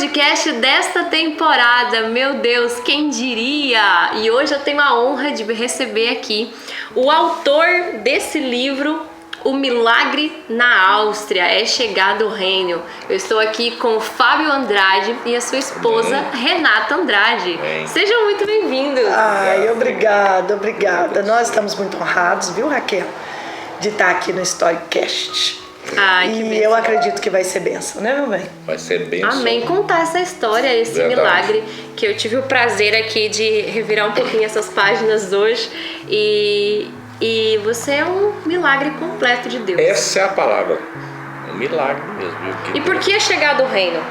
podcast desta temporada. Meu Deus, quem diria? E hoje eu tenho a honra de receber aqui o autor desse livro, O Milagre na Áustria, é chegado o reino. Eu estou aqui com o Fábio Andrade e a sua esposa, Renata Andrade. Sejam muito bem-vindos. Ai, obrigada. Nós estamos muito honrados, viu, Raquel, de estar aqui no Storycast. Ai, que e bênção. eu acredito que vai ser bênção, né, meu bem? Vai ser bênção. Amém. Contar essa história, esse Verdade. milagre, que eu tive o prazer aqui de revirar um pouquinho essas páginas hoje. E você é um milagre completo de Deus. Essa é a palavra. Um milagre mesmo. E por que é chegado o reino?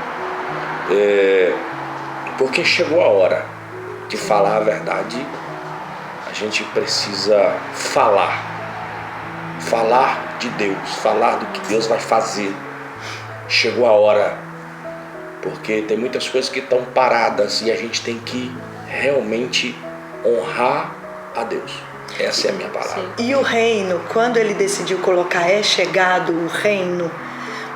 Porque chegou a hora de falar a verdade. A gente precisa falar de Deus, falar do que Deus vai fazer. Chegou a hora, porque tem muitas coisas que estão paradas e a gente tem que realmente honrar a Deus. Essa é a minha palavra. Sim. E o reino, quando ele decidiu colocar é chegado o reino,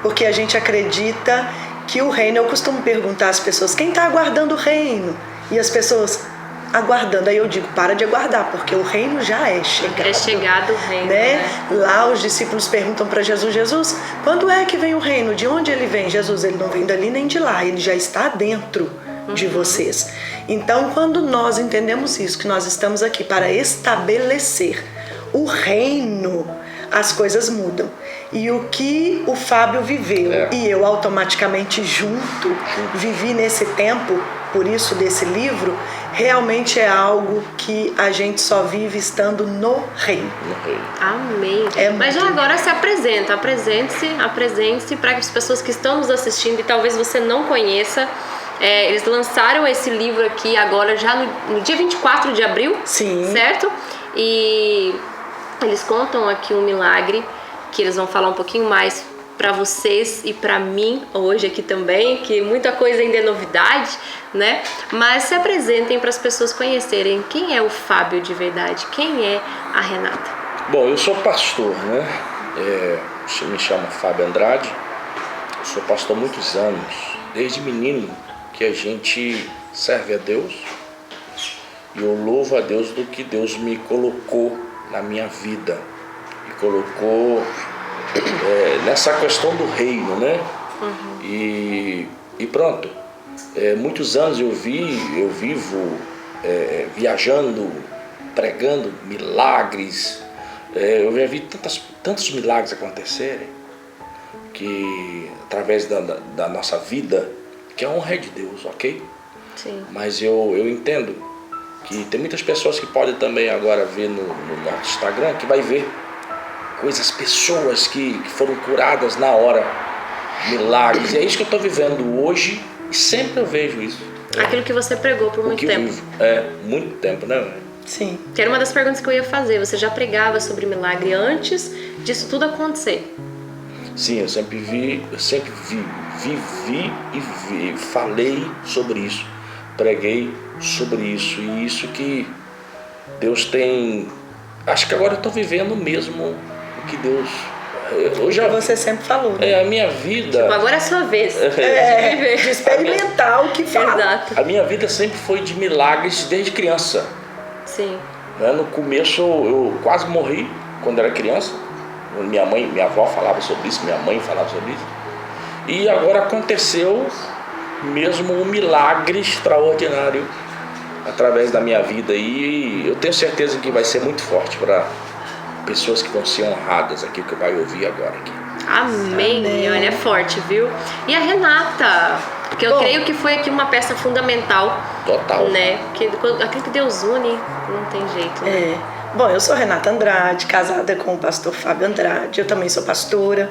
porque a gente acredita que o reino, eu costumo perguntar às pessoas, quem está aguardando o reino? E as pessoas aguardando, aí eu digo, para de aguardar, porque o reino já é chegado. É chegado o reino, né? Lá os discípulos perguntam para Jesus, quando é que vem o reino? De onde ele vem? Jesus, ele não vem dali nem de lá, ele já está dentro de vocês. Então, quando nós entendemos isso, que nós estamos aqui para estabelecer o reino, as coisas mudam. E o que o Fábio viveu e eu automaticamente junto vivi nesse tempo, por isso desse livro, realmente é algo que a gente só vive estando no reino. Amém. Mas já agora se apresente-se para as pessoas que estão nos assistindo e talvez você não conheça. Eles lançaram esse livro aqui agora já no dia 24 de abril, Sim. Certo? E eles contam aqui um milagre que eles vão falar um pouquinho mais para vocês e para mim hoje aqui também, que muita coisa ainda é novidade, né? Mas se apresentem para as pessoas conhecerem quem é o Fábio de verdade, quem é a Renata. Bom, eu sou pastor, né? Me chamo Fábio Andrade, eu sou pastor há muitos anos, desde menino que a gente serve a Deus e eu louvo a Deus do que Deus me colocou na minha vida e colocou nessa questão do reino, né? E pronto, muitos anos eu vivo viajando, pregando milagres. Eu já vi tantos milagres acontecerem que através da nossa vida, que a honra é de Deus, ok? Sim. Mas eu entendo que tem muitas pessoas que podem também agora ver no nosso Instagram, que vai ver pessoas que foram curadas na hora, milagres. E é isso que eu estou vivendo hoje e sempre eu vejo isso. Aquilo que você pregou por muito tempo. Muito tempo, né? Sim. Que era uma das perguntas que eu ia fazer. Você já pregava sobre milagre antes disso tudo acontecer? Sim, eu sempre vivi e falei sobre isso, preguei sobre isso, e isso que Deus tem. Acho que agora eu estou vivendo mesmo o que Deus. Você sempre falou, né? A minha vida. Tipo, agora é a sua vez. De experimentar o que fala. Exato. A minha vida sempre foi de milagres desde criança. Sim. No começo eu quase morri quando era criança. Minha avó falava sobre isso, minha mãe falava sobre isso. E agora aconteceu mesmo um milagre extraordinário através da minha vida. E eu tenho certeza que vai ser muito forte para pessoas que vão ser honradas aqui, que vai ouvir agora aqui. Amém. Olha, é forte, viu? E a Renata, que eu creio que foi aqui uma peça fundamental. Total. Né? Porque aquilo que Deus une, não tem jeito, né? Bom, eu sou Renata Andrade, casada com o pastor Fábio Andrade. Eu também sou pastora,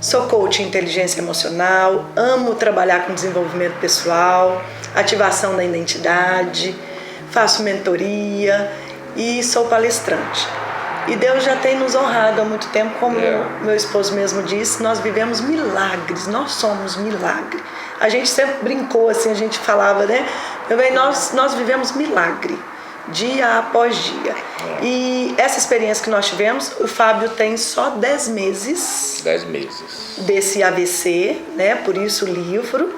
sou coach em inteligência emocional, amo trabalhar com desenvolvimento pessoal, ativação da identidade, faço mentoria e sou palestrante. E Deus já tem nos honrado há muito tempo, como meu esposo mesmo disse, nós vivemos milagres, nós somos milagre. A gente sempre brincou assim, a gente falava, né? Meu bem, nós vivemos milagre, dia após dia. E essa experiência que nós tivemos, o Fábio tem só 10 meses. 10 meses. Desse AVC, né? Por isso o livro.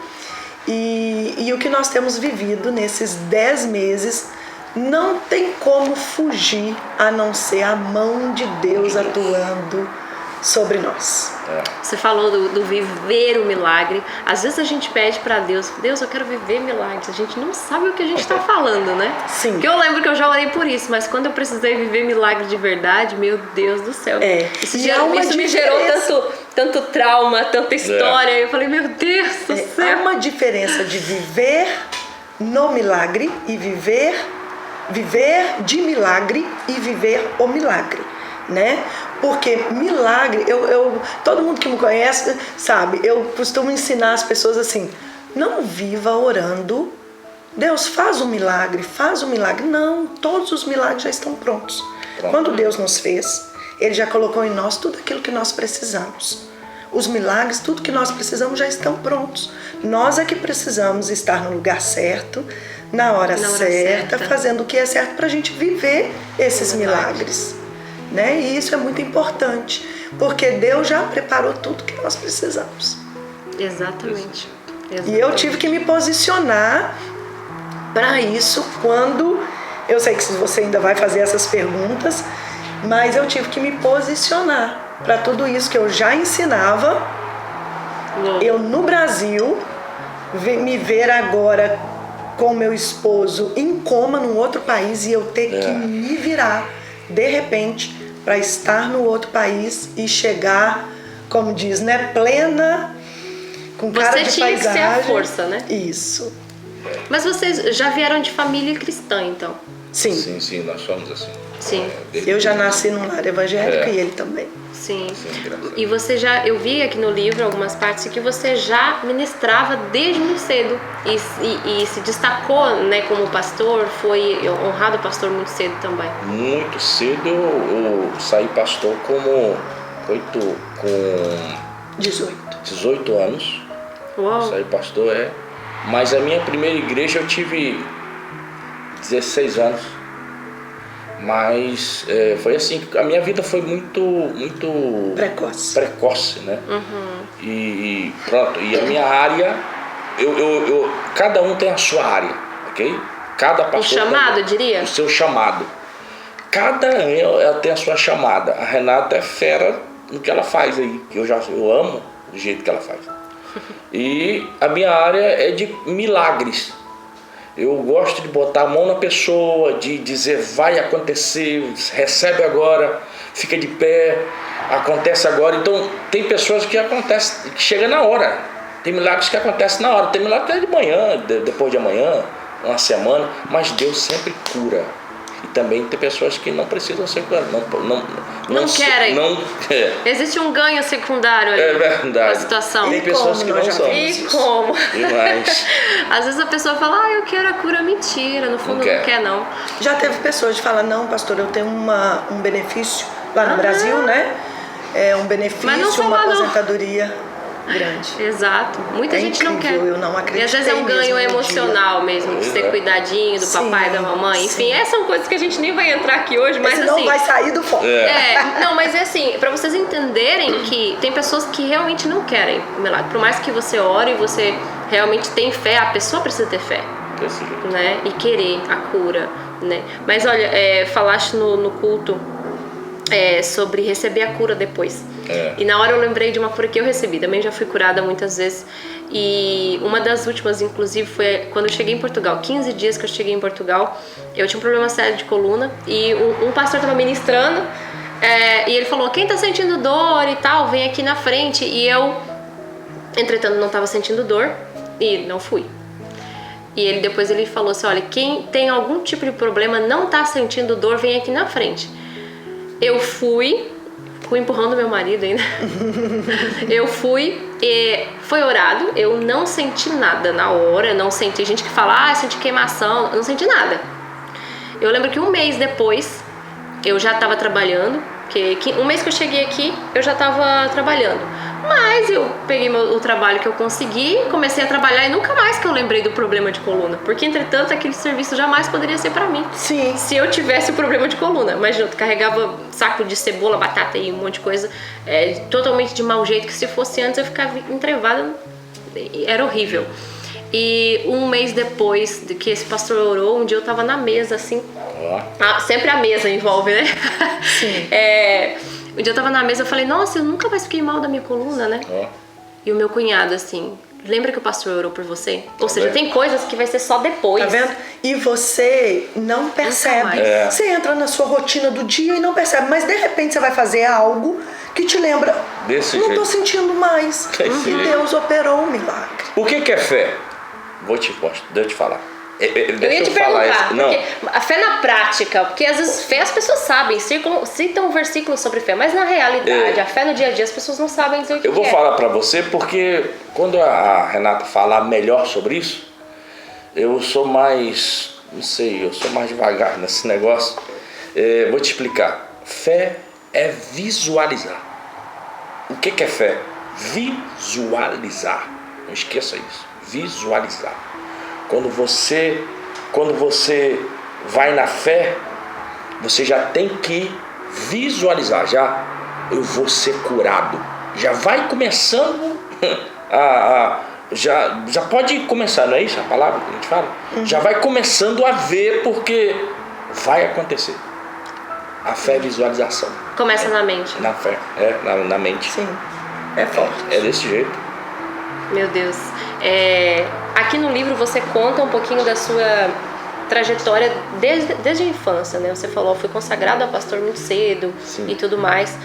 E o que nós temos vivido nesses 10 meses não tem como fugir a não ser a mão de Deus atuando sobre nós. Você falou do viver o milagre. Às vezes a gente pede pra Deus, Deus, eu quero viver milagres. A gente não sabe o que a gente tá falando, né? Sim. Porque eu lembro que eu já orei por isso, mas quando eu precisei viver milagre de verdade, meu Deus do céu. Isso me gerou tanto trauma, tanta história. Eu falei, meu Deus do céu. Há uma diferença de viver no milagre e viver de milagre e viver o milagre, né? Porque milagre, todo mundo que me conhece sabe, eu costumo ensinar as pessoas assim, não viva orando, Deus faz um milagre, não, todos os milagres já estão prontos. Quando Deus nos fez, Ele já colocou em nós tudo aquilo que nós precisamos. Os milagres, tudo que nós precisamos já estão prontos. Nós é que precisamos estar no lugar certo, na hora certa, fazendo o que é certo para a gente viver esses milagres. Né? E isso é muito importante, porque Deus já preparou tudo que nós precisamos. Exatamente. E eu tive que me posicionar para isso quando... Eu sei que você ainda vai fazer essas perguntas, mas eu tive que me posicionar para tudo isso que eu já ensinava. Eu no Brasil, me ver agora com meu esposo em coma num outro país e eu ter que me virar de repente para estar no outro país e chegar, como diz, né, plena, com cara de paisagem. Você tinha que ser a força, né? Isso. Mas vocês já vieram de família cristã, então? Sim. Sim, nós somos assim. Sim. Eu já nasci num lar evangélico e ele também. Sim. E você eu vi aqui no livro algumas partes que você já ministrava desde muito cedo e se destacou, né, como pastor, foi honrado pastor muito cedo também. Muito cedo eu saí pastor com 18 anos. Uau. Saí pastor, mas a minha primeira igreja eu tive 16 anos. Mas foi assim, a minha vida foi muito precoce, né? E pronto, e a minha área, cada um tem a sua área, ok? Cada pastor o chamado, eu diria? O seu chamado. Cada ela tem a sua chamada. A Renata é fera no que ela faz aí, que eu amo o jeito que ela faz. E a minha área é de milagres. Eu gosto de botar a mão na pessoa, de dizer vai acontecer, recebe agora, fica de pé, acontece agora. Então tem pessoas que acontece, que chega na hora. Tem milagres que acontecem na hora, tem milagres que é de manhã, depois de amanhã, uma semana, mas Deus sempre cura. E também tem pessoas que não precisam ser curadas, não querem. Existe um ganho secundário ali. É verdade. Na situação. Tem pessoas que não são. E como? Demais. Às vezes a pessoa fala, eu quero a cura, mentira. No fundo não quer não. Já teve pessoas de falar, não, pastor, eu tenho um benefício lá no Brasil, né? É um benefício, uma aposentadoria grande. Exato. Muita gente incrível, não quer. Eu não acredito. E às vezes é um ganho emocional mesmo, de ter cuidadinho do papai e da mamãe. Enfim, essas são coisas que a gente nem vai entrar aqui hoje, mas assim... não vai sair do foco. Não, mas é assim, pra vocês entenderem que tem pessoas que realmente não querem o milagre. Por mais que você ore e você realmente tem fé, a pessoa precisa ter fé. Né? E querer a cura, né? Mas olha, falaste no culto sobre receber a cura depois. E na hora eu lembrei de uma cura que eu recebi. Também já fui curada muitas vezes. E uma das últimas, inclusive, foi quando eu cheguei em Portugal. 15 dias que eu cheguei em Portugal, eu tinha um problema sério de coluna. E um pastor estava ministrando. E ele falou, quem tá sentindo dor e tal, vem aqui na frente. E eu, entretanto, não estava sentindo dor. E não fui. E depois ele falou assim, olha, quem tem algum tipo de problema, não tá sentindo dor, vem aqui na frente. Eu fui empurrando meu marido ainda. Eu fui e foi orado. Eu não senti nada na hora. Não senti gente que fala, senti queimação. Eu não senti nada. Eu lembro que um mês depois eu já estava trabalhando. Um mês que eu cheguei aqui, eu já estava trabalhando. Mas eu peguei o trabalho que eu consegui, comecei a trabalhar e nunca mais que eu lembrei do problema de coluna. Porque, entretanto, aquele serviço jamais poderia ser pra mim. Sim. Se eu tivesse o problema de coluna. Imagina, eu carregava saco de cebola, batata e um monte de coisa totalmente de mau jeito, que se fosse antes eu ficava entrevada. Era horrível. E um mês depois de que esse pastor orou, um dia eu tava na mesa, assim. Sempre a mesa envolve, né? Sim. Um dia eu tava na mesa, eu falei, nossa, eu nunca mais fiquei mal da minha coluna, né? E o meu cunhado, assim, lembra que o pastor orou por você? Ou seja, tem coisas que vai ser só depois. Tá vendo? E você não percebe. Você entra na sua rotina do dia e não percebe. Mas de repente você vai fazer algo que te lembra. Desse não jeito. tô sentindo mais. Desse E jeito. Deus operou um milagre. O que é fé? Deixa eu te falar. Eu ia te perguntar, porque a fé na prática, porque às vezes fé as pessoas sabem, citam um versículo sobre fé, mas na realidade, a fé no dia a dia as pessoas não sabem dizer o que é. Eu vou falar pra você porque quando a Renata falar melhor sobre isso, eu sou mais, não sei, eu sou mais devagar nesse negócio. Vou te explicar. Fé é visualizar. O que é fé? Visualizar. Não esqueça isso. Visualizar. Quando você vai na fé, você já tem que visualizar. Eu vou ser curado. Já vai começando já pode começar, não é isso a palavra que a gente fala? Já vai começando a ver, porque vai acontecer. A fé é visualização. Começa na mente. Na fé, na mente. Sim, é forte. É desse jeito. Meu Deus. Aqui no livro você conta um pouquinho da sua trajetória desde a infância, né? Você falou, fui consagrado a pastor muito cedo. Sim. E tudo mais.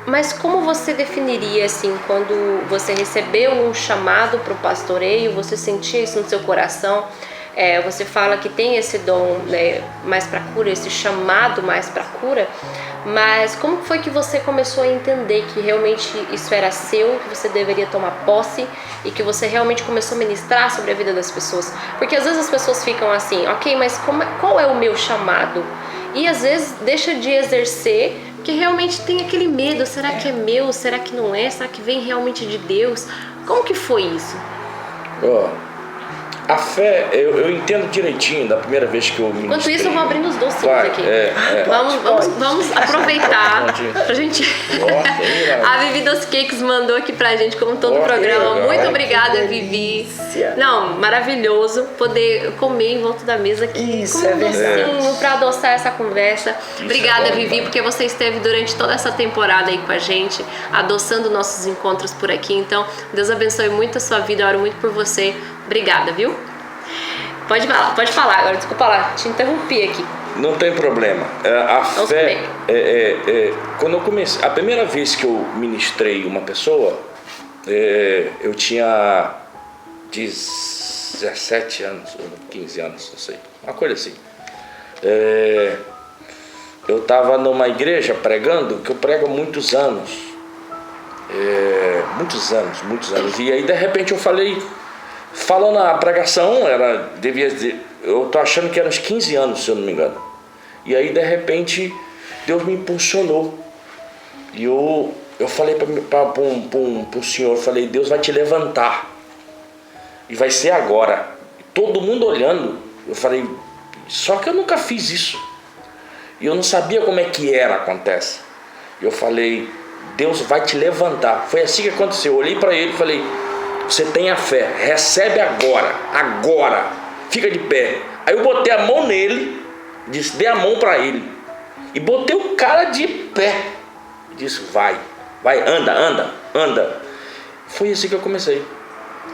Mas como você definiria, assim, quando você recebeu um chamado para o pastoreio, você sentia isso no seu coração? Você fala que tem esse dom, né, mais para cura, esse chamado mais para cura, mas como foi que você começou a entender que realmente isso era seu, que você deveria tomar posse e que você realmente começou a ministrar sobre a vida das pessoas? Porque às vezes as pessoas ficam assim, ok, mas qual é o meu chamado? E às vezes deixa de exercer porque realmente tem aquele medo, será que é meu, será que não é, será que vem realmente de Deus? Como que foi isso? A fé, eu entendo direitinho da primeira vez que eu ministrei. Enquanto isso, eu vou abrindo os docinhos aqui. Vamos aproveitar pra gente... A Vivi dos Cakes mandou aqui pra gente, como todo o programa. Muito obrigada, Vivi. Não, maravilhoso poder comer em volta da mesa aqui. Isso, comer um docinho pra adoçar essa conversa. Obrigada, Vivi, porque você esteve durante toda essa temporada aí com a gente, adoçando nossos encontros por aqui. Então, Deus abençoe muito a sua vida, eu oro muito por você. Obrigada, viu? Pode falar agora, desculpa lá, te interrompi aqui. Não tem problema. A fé, quando eu comecei, a primeira vez que eu ministrei uma pessoa, eu tinha 17 anos, ou 15 anos, não sei, uma coisa assim. Eu estava numa igreja pregando, que eu prego há muitos anos. Muitos anos. E aí, de repente, eu falando a pregação, eu tô achando que era uns 15 anos, se eu não me engano. E aí, de repente, Deus me impulsionou. E eu falei para um senhor, eu falei, Deus vai te levantar. E vai ser agora. Todo mundo olhando. Eu falei, só que eu nunca fiz isso. E eu não sabia como é que acontece. Eu falei, Deus vai te levantar. Foi assim que aconteceu. Eu olhei para ele e falei, você tem a fé, recebe agora, fica de pé. Aí eu botei a mão nele, dei a mão para ele e botei o cara de pé. Disse, vai, anda. Foi assim que eu comecei.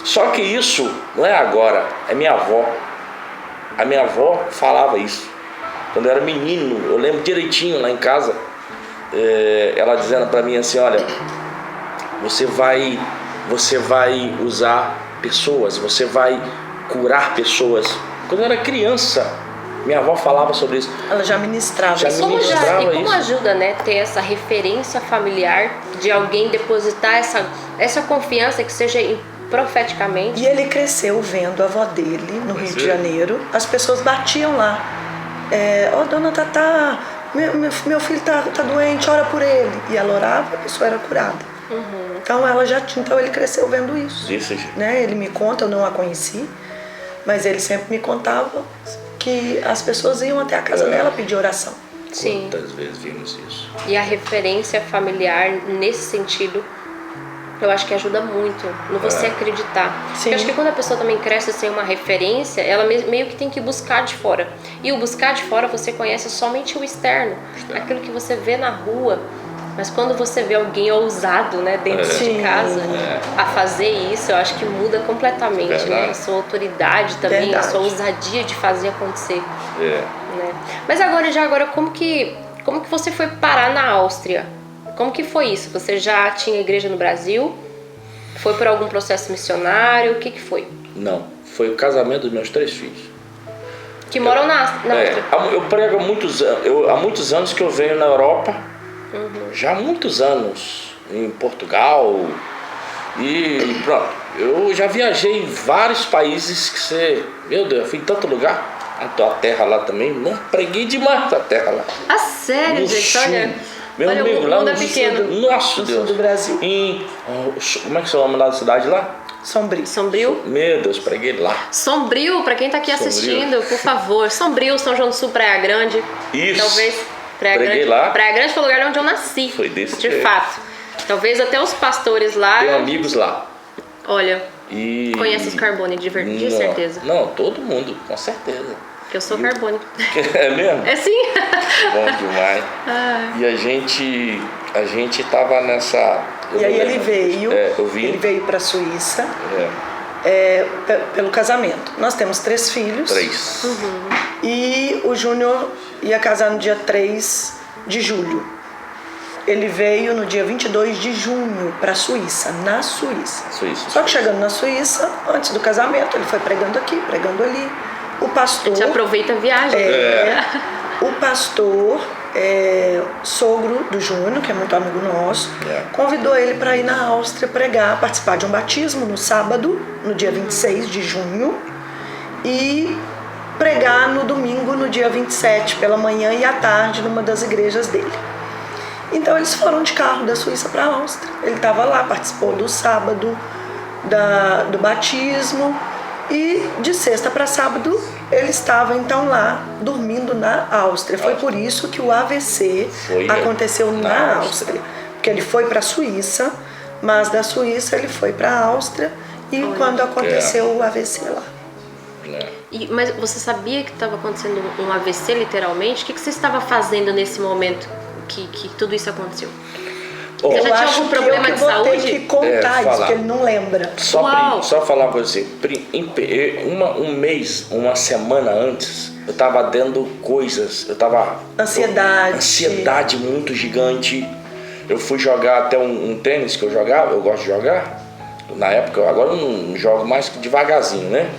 Só que isso não é agora, é minha avó. A minha avó falava isso. Quando eu era menino, eu lembro direitinho lá em casa, ela dizendo para mim assim, olha, você vai usar pessoas, você vai curar pessoas. Quando eu era criança, minha avó falava sobre isso. Ela já ministrava. Como ajuda, né, ter essa referência familiar de alguém depositar essa confiança que seja profeticamente. E ele cresceu vendo a avó dele no Rio de Janeiro. As pessoas batiam lá. Dona Tatá, meu filho tá doente, ora por ele. E ela orava, a pessoa era curada. Então ele cresceu vendo isso. Né? Ele me conta, eu não a conheci, mas ele sempre me contava que as pessoas iam até a casa dela pedir oração. Sim. Quantas vezes vimos isso? E a referência familiar nesse sentido Eu acho que ajuda muito no você acreditar. Porque Sim. eu acho que quando a pessoa também cresce sem uma referência, ela meio que tem que buscar de fora. E o buscar de fora você conhece somente o externo, aquilo que você vê na rua. Mas quando você vê alguém ousado, né, dentro de Sim. casa a fazer isso, eu acho que muda completamente, né? Verdade. A sua autoridade também, Verdade. a sua ousadia de fazer acontecer. É. Né? Mas agora, como que você foi parar na Áustria? Como que foi isso? Você já tinha igreja no Brasil? Foi por algum processo missionário? O que foi? Não, foi o casamento dos meus 3 filhos. Que moram na Áustria. Eu prego há muitos anos. Há muitos anos que eu venho na Europa. Já há muitos anos em Portugal. E pronto. Eu já viajei em vários países que você... Meu Deus, eu fui em tanto lugar. A terra lá também. Não, preguei demais a terra lá. Ah, sério, No gente? sul. Olha, Meu olha, amigo, o lá mundo no é sul pequeno. Nossa, No Deus. sul do Brasil. Como é que é o nome da cidade lá? Sombrio. Sombrio? Meu Deus, preguei lá. Sombrio, pra quem tá aqui Sombrio. assistindo, por favor. Sombrio, São João do Sul, Praia Grande. Isso. Talvez Praia Preguei Grande. lá. Praia Grande foi o lugar onde eu nasci. Foi desse De jeito. fato. Talvez até os pastores lá. Tenho amigos lá. Olha, E... conhece os Carbone de Não, certeza. Não, todo mundo, com certeza. Que eu sou Carbone. É mesmo? É sim. Bom demais. E a gente tava nessa... eu E aí não ele lembro. veio, Eu vim. ele veio para a Suíça É, pelo casamento. Nós temos 3 filhos. 3. E o Júnior ia casar no dia 3 de julho. Ele veio no dia 22 de junho para a Suíça, na Suíça. Suíça. Só que chegando na Suíça, antes do casamento, ele foi pregando aqui, pregando ali. O pastor... A gente aproveita a viagem. O pastor, sogro do Júnior, que é muito amigo nosso, convidou ele para ir na Áustria pregar, participar de um batismo no sábado, no dia 26 de junho, e pregar no domingo, no dia 27, pela manhã e à tarde, numa das igrejas dele. Então eles foram de carro da Suíça para a Áustria. Ele estava lá, participou do sábado do batismo, e de sexta para sábado ele estava então lá dormindo na Áustria. Foi por isso que o AVC aconteceu na Áustria, porque ele foi para a Suíça, mas da Suíça ele foi para a Áustria e quando aconteceu o AVC lá. Mas você sabia que estava acontecendo um AVC literalmente? O que você estava fazendo nesse momento que tudo isso aconteceu? Você já Eu tinha acho algum que problema eu de vou saúde? ter que contar isso, que ele não lembra. Só falar uma coisa assim, um mês, uma semana antes, eu tava dando coisas, eu tava... Ansiedade muito gigante. Eu fui jogar até um tênis que eu jogava, eu gosto de jogar. Na época, agora eu não jogo mais que devagarzinho, né?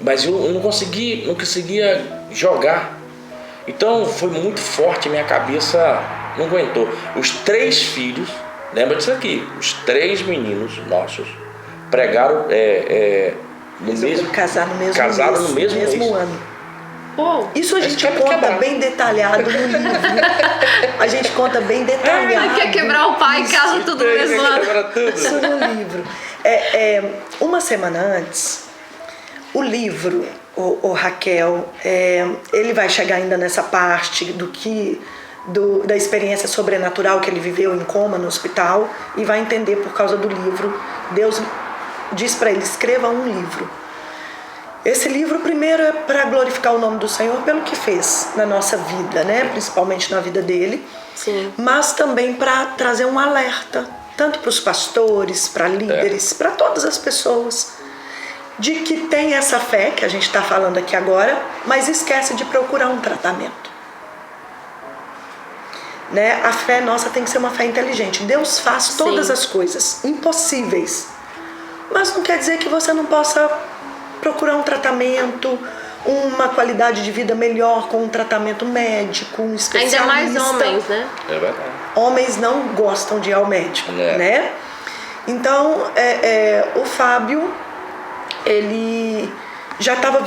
Mas eu não conseguia jogar. Então foi muito forte, minha cabeça não aguentou. Os 3 filhos, lembra disso aqui, os 3 meninos nossos pregaram casaram no mesmo ano. Isso a gente conta bem detalhado no livro. A gente conta bem detalhado. Quer quebrar o pai em casa tudo no mesmo ano. Isso no livro. Uma semana antes, o livro, o Raquel, ele vai chegar ainda nessa parte da experiência sobrenatural que ele viveu em coma no hospital e vai entender por causa do livro. Deus diz para ele, escreva um livro. Esse livro primeiro é para glorificar o nome do Senhor pelo que fez na nossa vida, né? Principalmente na vida dele. Sim. Mas também para trazer um alerta, tanto para os pastores, para líderes, para todas as pessoas, de que tem essa fé que a gente está falando aqui agora, mas esquece de procurar um tratamento. Né? A fé nossa tem que ser uma fé inteligente. Deus faz todas as coisas impossíveis, mas não quer dizer que você não possa procurar um tratamento, uma qualidade de vida melhor com um tratamento médico, um especialista. Ainda mais homens, né? É verdade. Homens não gostam de ir ao médico, né? Então, o Fábio, ele já estava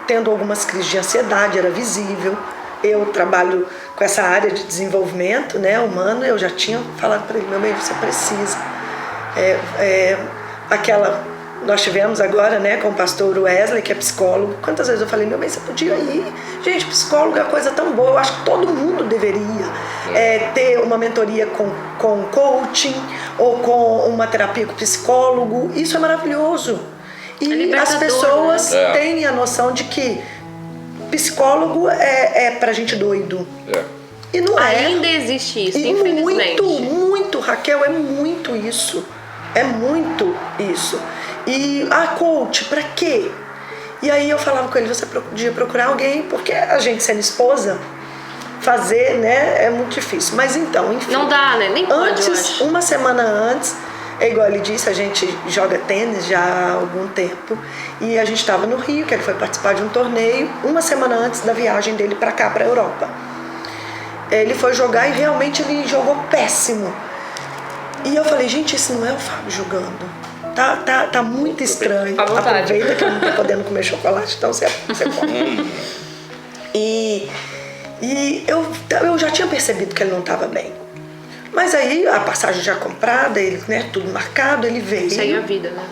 tendo algumas crises de ansiedade, era visível. Eu trabalho com essa área de desenvolvimento, né, humano, eu já tinha falado para ele, meu bem, você precisa. Aquela Nós tivemos agora, né, com o pastor Wesley, que é psicólogo. Quantas vezes eu falei, meu bem, você podia ir? Gente, psicólogo é coisa tão boa. Eu acho que todo mundo deveria ter uma mentoria com coaching ou com uma terapia com psicólogo. Isso é maravilhoso. E as pessoas têm a noção de que psicólogo é pra gente doido. E não é. Ainda existe isso, e infelizmente. Muito, Raquel, é muito isso. É muito isso. E, coach, pra quê? E aí eu falava com ele, você podia procurar alguém, porque a gente sendo esposa, fazer, né, é muito difícil. Mas então, enfim. Não dá, né? Nem pode, eu acho. Uma semana antes, é igual ele disse, a gente joga tênis já há algum tempo. E a gente estava no Rio, que ele foi participar de um torneio, uma semana antes da viagem dele pra cá, pra Europa. Ele foi jogar e realmente ele jogou péssimo. E eu falei, gente, isso não é o Fábio jogando. Tá muito estranho. Aproveita que eu não tô podendo comer chocolate, então você come. E eu já tinha percebido que ele não estava bem. Mas aí, a passagem já comprada, ele, né, tudo marcado, ele veio. Isso aí é a vida, né?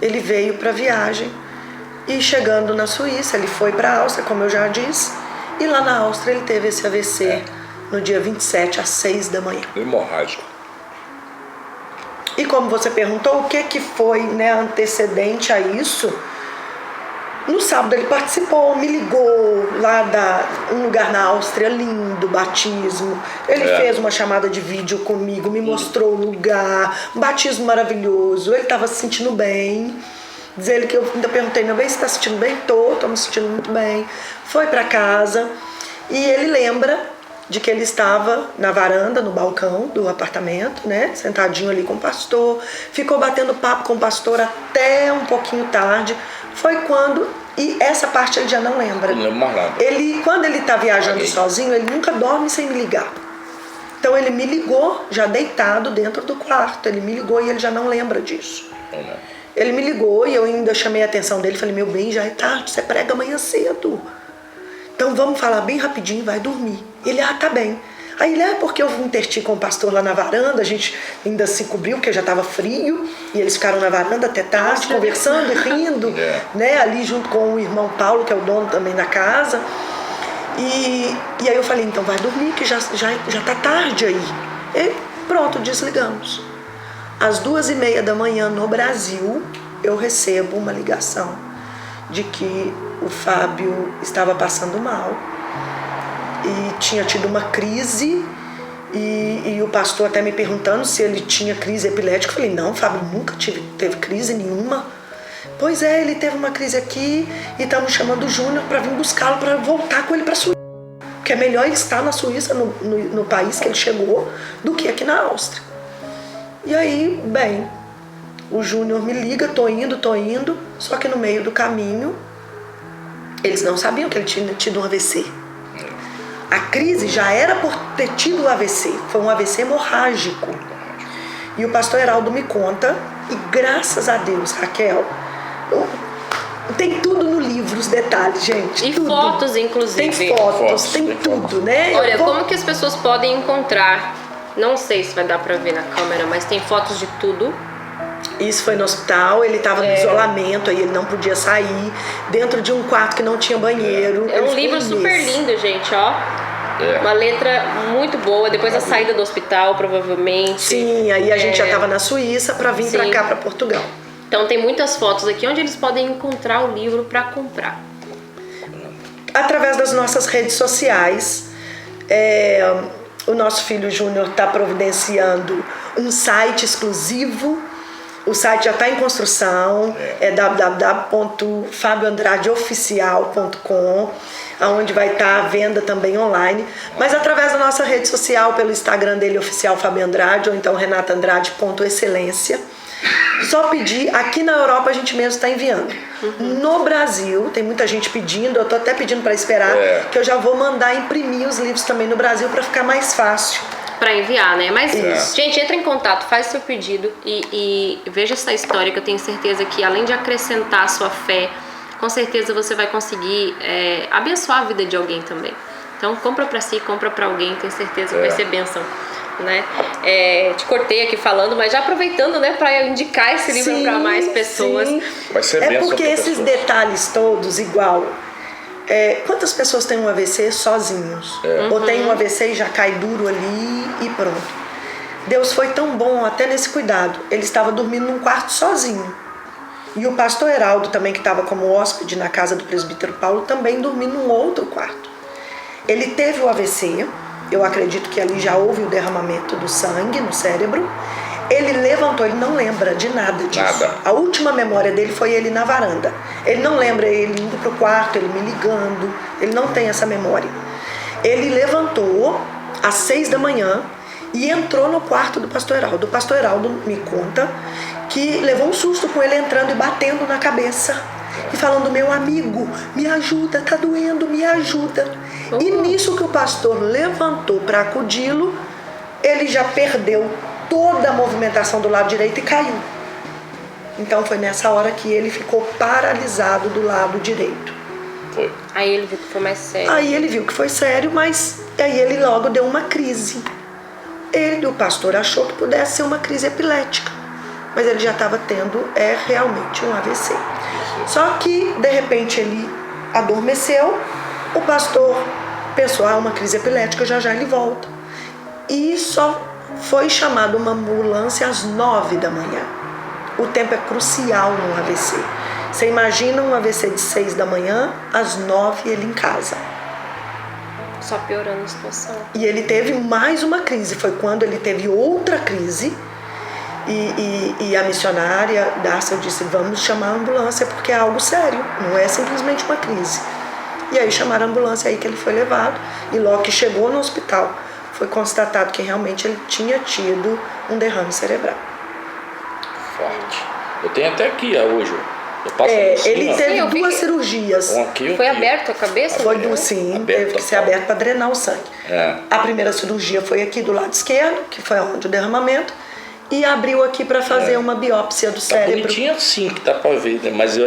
Ele veio pra viagem e chegando na Suíça, ele foi pra Áustria, como eu já disse. E lá na Áustria ele teve esse AVC no dia 27, às 6 da manhã. Hemorrágico. E como você perguntou, o que foi, né, antecedente a isso? No sábado ele participou, me ligou lá um lugar na Áustria lindo, batismo. Ele fez uma chamada de vídeo comigo, me mostrou o lugar, um batismo maravilhoso. Ele estava se sentindo bem. Diz ele que eu ainda perguntei, meu bem, você está se sentindo bem? Tô me sentindo muito bem. Foi para casa e ele lembra de que ele estava na varanda, no balcão do apartamento, né, sentadinho ali com o pastor, ficou batendo papo com o pastor até um pouquinho tarde. Foi quando, e essa parte ele já não lembra. Não lembro mais nada. Ele, quando ele está viajando sozinho, ele nunca dorme sem me ligar. Então ele me ligou, já deitado dentro do quarto, ele me ligou e ele já não lembra disso. Ele me ligou e eu ainda chamei a atenção dele, falei, meu bem, já é tarde, você prega amanhã cedo. Então vamos falar bem rapidinho, vai dormir. Ele, tá bem. Aí ele, porque eu interti com o pastor lá na varanda, a gente ainda se cobriu, porque já estava frio, e eles ficaram na varanda até tarde, conversando e rindo, né, ali junto com o irmão Paulo, que é o dono também da casa. E aí eu falei, então vai dormir, que já tá tarde aí. E pronto, desligamos. Às 2h30 da manhã no Brasil, eu recebo uma ligação de que o Fábio estava passando mal e tinha tido uma crise e o pastor até me perguntando se ele tinha crise epilética. Eu falei, não, Fábio nunca teve crise nenhuma. Pois é, ele teve uma crise aqui e estamos chamando o Júnior para vir buscá-lo, para voltar com ele para a Suíça. Porque é melhor ele estar na Suíça, no país que ele chegou, do que aqui na Áustria. E aí, bem, o Júnior me liga, tô indo, só que no meio do caminho, eles não sabiam que ele tinha tido um AVC. A crise já era por ter tido o AVC, foi um AVC hemorrágico. E o pastor Heraldo me conta, e graças a Deus, Raquel, tem tudo no livro, os detalhes, gente. E tudo. fotos, inclusive. Tem fotos, tem tudo, né? Olha, como que as pessoas podem encontrar? Não sei se vai dar pra ver na câmera, mas tem fotos de tudo. Isso foi no hospital, ele estava no isolamento, aí ele não podia sair, dentro de um quarto que não tinha banheiro. É um livro super lindo, gente, ó. Uma letra muito boa, depois da saída do hospital, provavelmente. Sim, aí a gente já estava na Suíça para vir para cá, para Portugal. Então tem muitas fotos aqui onde eles podem encontrar o livro para comprar. Através das nossas redes sociais, o nosso filho Júnior está providenciando um site exclusivo. O site já está em construção, é www.fabioandradeoficial.com, onde vai estar a venda também online. Mas através da nossa rede social, pelo Instagram dele, oficial Fábio Andrade, ou então renataandrade.excelência. Só pedir, aqui na Europa a gente mesmo está enviando. No Brasil, tem muita gente pedindo, eu estou até pedindo para esperar, que eu já vou mandar imprimir os livros também no Brasil para ficar mais fácil. Para enviar, né? Mas, gente, entra em contato, faz seu pedido e veja essa história, que eu tenho certeza que, além de acrescentar a sua fé, com certeza você vai conseguir abençoar a vida de alguém também. Então, compra para si, compra para alguém, tenho certeza que vai ser bênção. né? Te cortei aqui falando, mas já aproveitando, né, para indicar esse livro para mais pessoas. Sim. Vai ser É bênção porque pra esses pessoas. detalhes todos, igual. Quantas pessoas têm um AVC sozinhos? Ou tem um AVC e já cai duro ali e pronto. Deus foi tão bom até nesse cuidado. Ele estava dormindo num quarto sozinho. E o pastor Heraldo também, que estava como hóspede na casa do presbítero Paulo, também dormindo num outro quarto. Ele teve o AVC, eu acredito que ali já houve o derramamento do sangue no cérebro. Ele levantou, ele não lembra de nada disso. Nada. A última memória dele foi ele na varanda. Ele não lembra ele indo pro quarto, ele me ligando. Ele não tem essa memória. Ele levantou às 6 da manhã e entrou no quarto do pastor Heraldo. O pastor Heraldo me conta que levou um susto com ele entrando e batendo na cabeça. E falando, meu amigo, me ajuda, tá doendo, me ajuda. E nisso que o pastor levantou para acudi-lo, ele já perdeu toda a movimentação do lado direito e caiu. Então foi nessa hora que ele ficou paralisado do lado direito. Foi. Aí ele viu que foi mais sério. Aí ele viu que foi sério, mas aí ele logo deu uma crise. O pastor achou que pudesse ser uma crise epilética, mas ele já estava tendo realmente um AVC. Só que de repente ele adormeceu, o pastor pensou, uma crise epilética, já ele volta. E só foi chamada uma ambulância às 9 da manhã. O tempo é crucial num AVC. Você imagina um AVC de 6 da manhã, às 9 ele em casa. Só piorando a situação. E ele teve mais uma crise, foi quando ele teve outra crise. E a missionária Darcia disse, vamos chamar a ambulância porque é algo sério, não é simplesmente uma crise. E aí chamaram a ambulância, aí que ele foi levado. E logo que chegou no hospital, foi constatado que realmente ele tinha tido um derrame cerebral. Forte. Eu tenho até aqui hoje. Eu passo assim, ele ó. teve Sim, eu vi 2 que- cirurgias. Foi aberto a cabeça? Foi Não? sim, Aberto teve que ser total. aberto para drenar o sangue. A primeira cirurgia foi aqui do lado esquerdo, que foi onde o derramamento, e abriu aqui para fazer uma biópsia do Tá cérebro. bonitinho assim que dá pra ver, né? Mas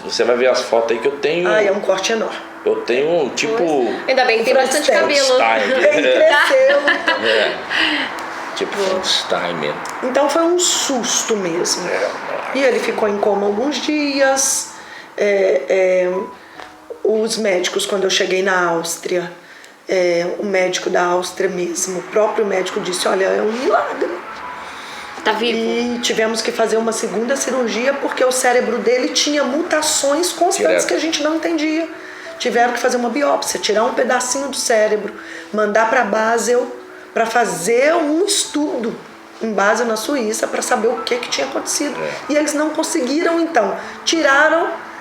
você vai ver as fotos aí que eu tenho. É um corte enorme. Eu tenho tipo. Ainda bem que tem bastante Frankenstein. cabelo. Frankenstein. Ele cresceu. Tipo Frankenstein mesmo. Então foi um susto mesmo. E ele ficou em coma alguns dias. Os médicos, quando eu cheguei na Áustria, o médico da Áustria mesmo, o próprio médico disse, olha, é um milagre. Tá vivo? E tivemos que fazer uma segunda cirurgia porque o cérebro dele tinha mutações constantes Direto. que a gente não entendia. Tiveram que fazer uma biópsia, tirar um pedacinho do cérebro, mandar para Basel para fazer um estudo em Basel, na Suíça, para saber o que tinha acontecido. E eles não conseguiram, então,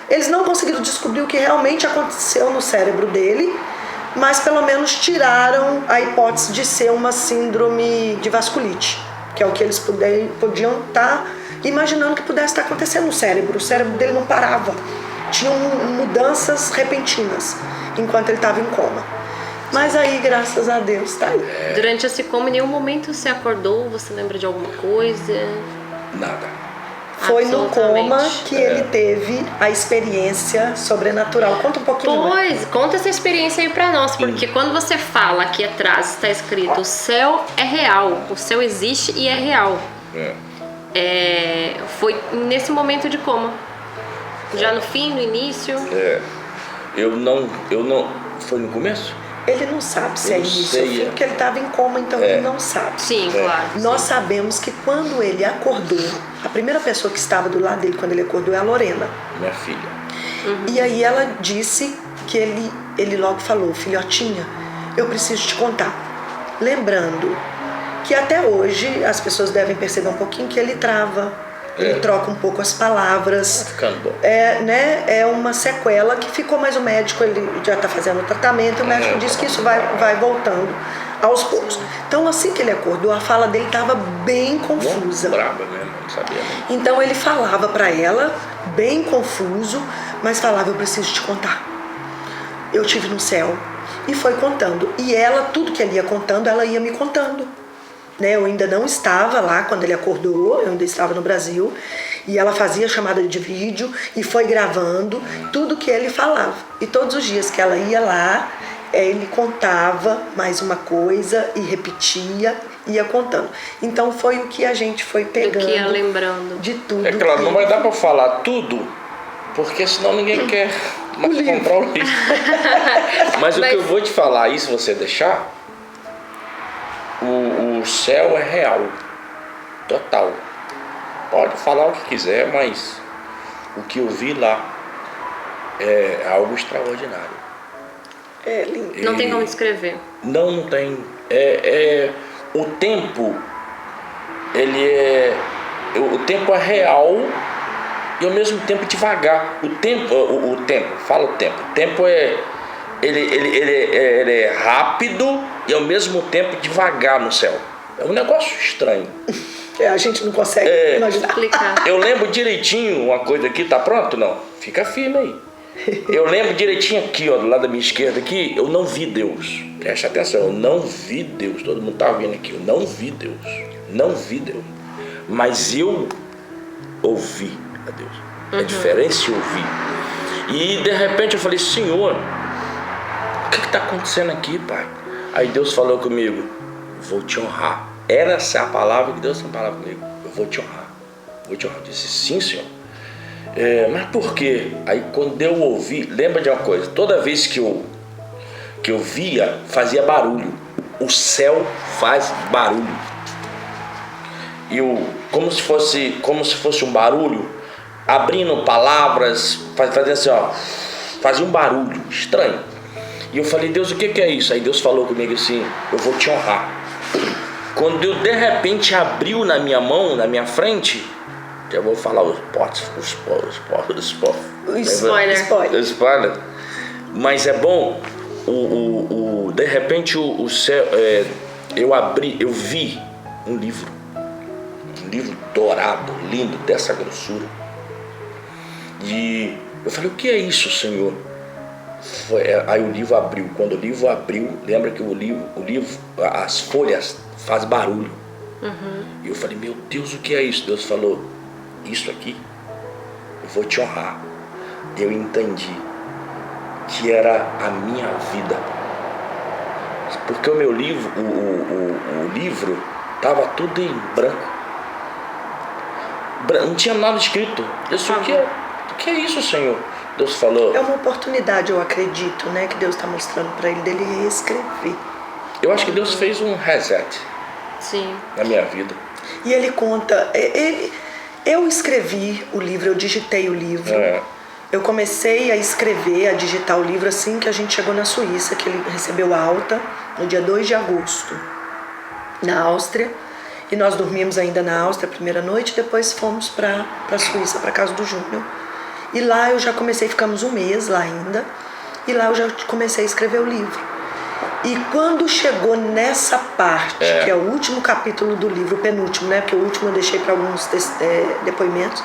eles não conseguiram descobrir o que realmente aconteceu no cérebro dele, mas pelo menos tiraram a hipótese de ser uma síndrome de vasculite, que é o que eles podiam estar imaginando que pudesse estar acontecendo no cérebro. O cérebro dele não parava, tinham mudanças repentinas enquanto ele estava em coma. Mas aí, graças a Deus, tá aí. Durante esse coma, em nenhum momento você acordou, você lembra de alguma coisa? Nada. Foi no coma Absolutamente. que ele teve a experiência sobrenatural. Conta um pouquinho mais. Pois, conta essa experiência aí pra nós, porque quando você fala aqui atrás, está escrito, o céu é real, o céu existe e é real. Foi nesse momento de coma. Já no fim, no início? Eu não. Foi no começo? Ele não sabe se é Eu isso, sei, porque ele estava em coma, então ele não sabe. Sim, claro. Nós sabemos que quando ele acordou, a primeira pessoa que estava do lado dele quando ele acordou é a Lorena. Minha filha. E aí ela disse que ele logo falou, filhotinha, eu preciso te contar. Lembrando que até hoje as pessoas devem perceber um pouquinho que ele trava. Ele troca um pouco as palavras. Tá ficando bom. É uma sequela que ficou, mas o médico ele já está fazendo o tratamento e o médico disse que isso vai voltando aos poucos. Então, assim que ele acordou, a fala dele estava bem confusa. Braba mesmo, não sabia nem. Então, ele falava para ela, bem confuso, mas falava, eu preciso te contar. Eu tive no céu. E foi contando. E ela, tudo que ele ia contando, ela ia me contando. Eu ainda não estava lá quando ele acordou, eu ainda estava no Brasil, e ela fazia chamada de vídeo e foi gravando tudo que ele falava. E todos os dias que ela ia lá, ele contava mais uma coisa e repetia, ia contando. Então foi o que a gente foi pegando. Que ia lembrando. De tudo. É claro, não vai dar para falar tudo, porque senão ninguém quer mais comprar o livro. Mas o que eu vou te falar aí, se você deixar, o céu é real, total. Pode falar o que quiser, mas o que eu vi lá é algo extraordinário. É lindo. Não tem como descrever. Não tem. O tempo, o tempo é real e ao mesmo tempo devagar. O tempo, fala o tempo. O tempo ele é rápido e ao mesmo tempo devagar no céu. É um negócio estranho. A gente não consegue imaginar. Eu lembro direitinho uma coisa aqui, tá pronto? Não, fica firme aí. Eu lembro direitinho aqui, ó, do lado da minha esquerda aqui, eu não vi Deus. Preste atenção, eu não vi Deus. Todo mundo tá vendo aqui, eu não vi Deus. Não vi Deus. Mas eu ouvi a Deus. A diferença é ouvir. E de repente eu falei, Senhor, o que está acontecendo aqui, Pai? Aí Deus falou comigo, vou te honrar. Essa é a palavra que Deus tem falado comigo. Eu vou te honrar. Vou te honrar. Eu disse, sim, Senhor. Mas por quê? Aí quando eu ouvi, lembra de uma coisa, toda vez que eu via, fazia barulho. O céu faz barulho. E como se fosse um barulho, abrindo palavras, fazendo assim, ó, fazia um barulho estranho. E eu falei, Deus, o que é isso? Aí Deus falou comigo assim, eu vou te honrar. Quando eu de repente abriu na minha mão, na minha frente, já vou falar os spoiler. Mas é bom, de repente o céu, eu vi um livro dourado, lindo, dessa grossura. E eu falei, o que é isso, Senhor? Aí o livro abriu. Quando o livro abriu, lembra que o livro, as folhas faz barulho. E eu falei, meu Deus, o que é isso? Deus falou, isso aqui, eu vou te honrar. Eu entendi que era a minha vida. Porque o meu livro, o livro, estava tudo em branco. Não tinha nada escrito. Eu disse, o que é isso, Senhor? Deus falou. É uma oportunidade, eu acredito, né, que Deus está mostrando para ele dele reescrever. Eu acho que Deus fez um reset. Sim. Na minha vida. E ele conta, eu escrevi o livro, eu digitei o livro. Eu comecei a escrever, a digitar o livro assim que a gente chegou na Suíça, que ele recebeu alta no dia 2 de agosto, na Áustria. E nós dormimos ainda na Áustria a primeira noite, depois fomos para a Suíça, para casa do Júnior. E lá eu já comecei, ficamos um mês lá ainda, e lá eu já comecei a escrever o livro. E quando chegou nessa parte, que é o último capítulo do livro, o penúltimo, né? Porque o último eu deixei para alguns depoimentos.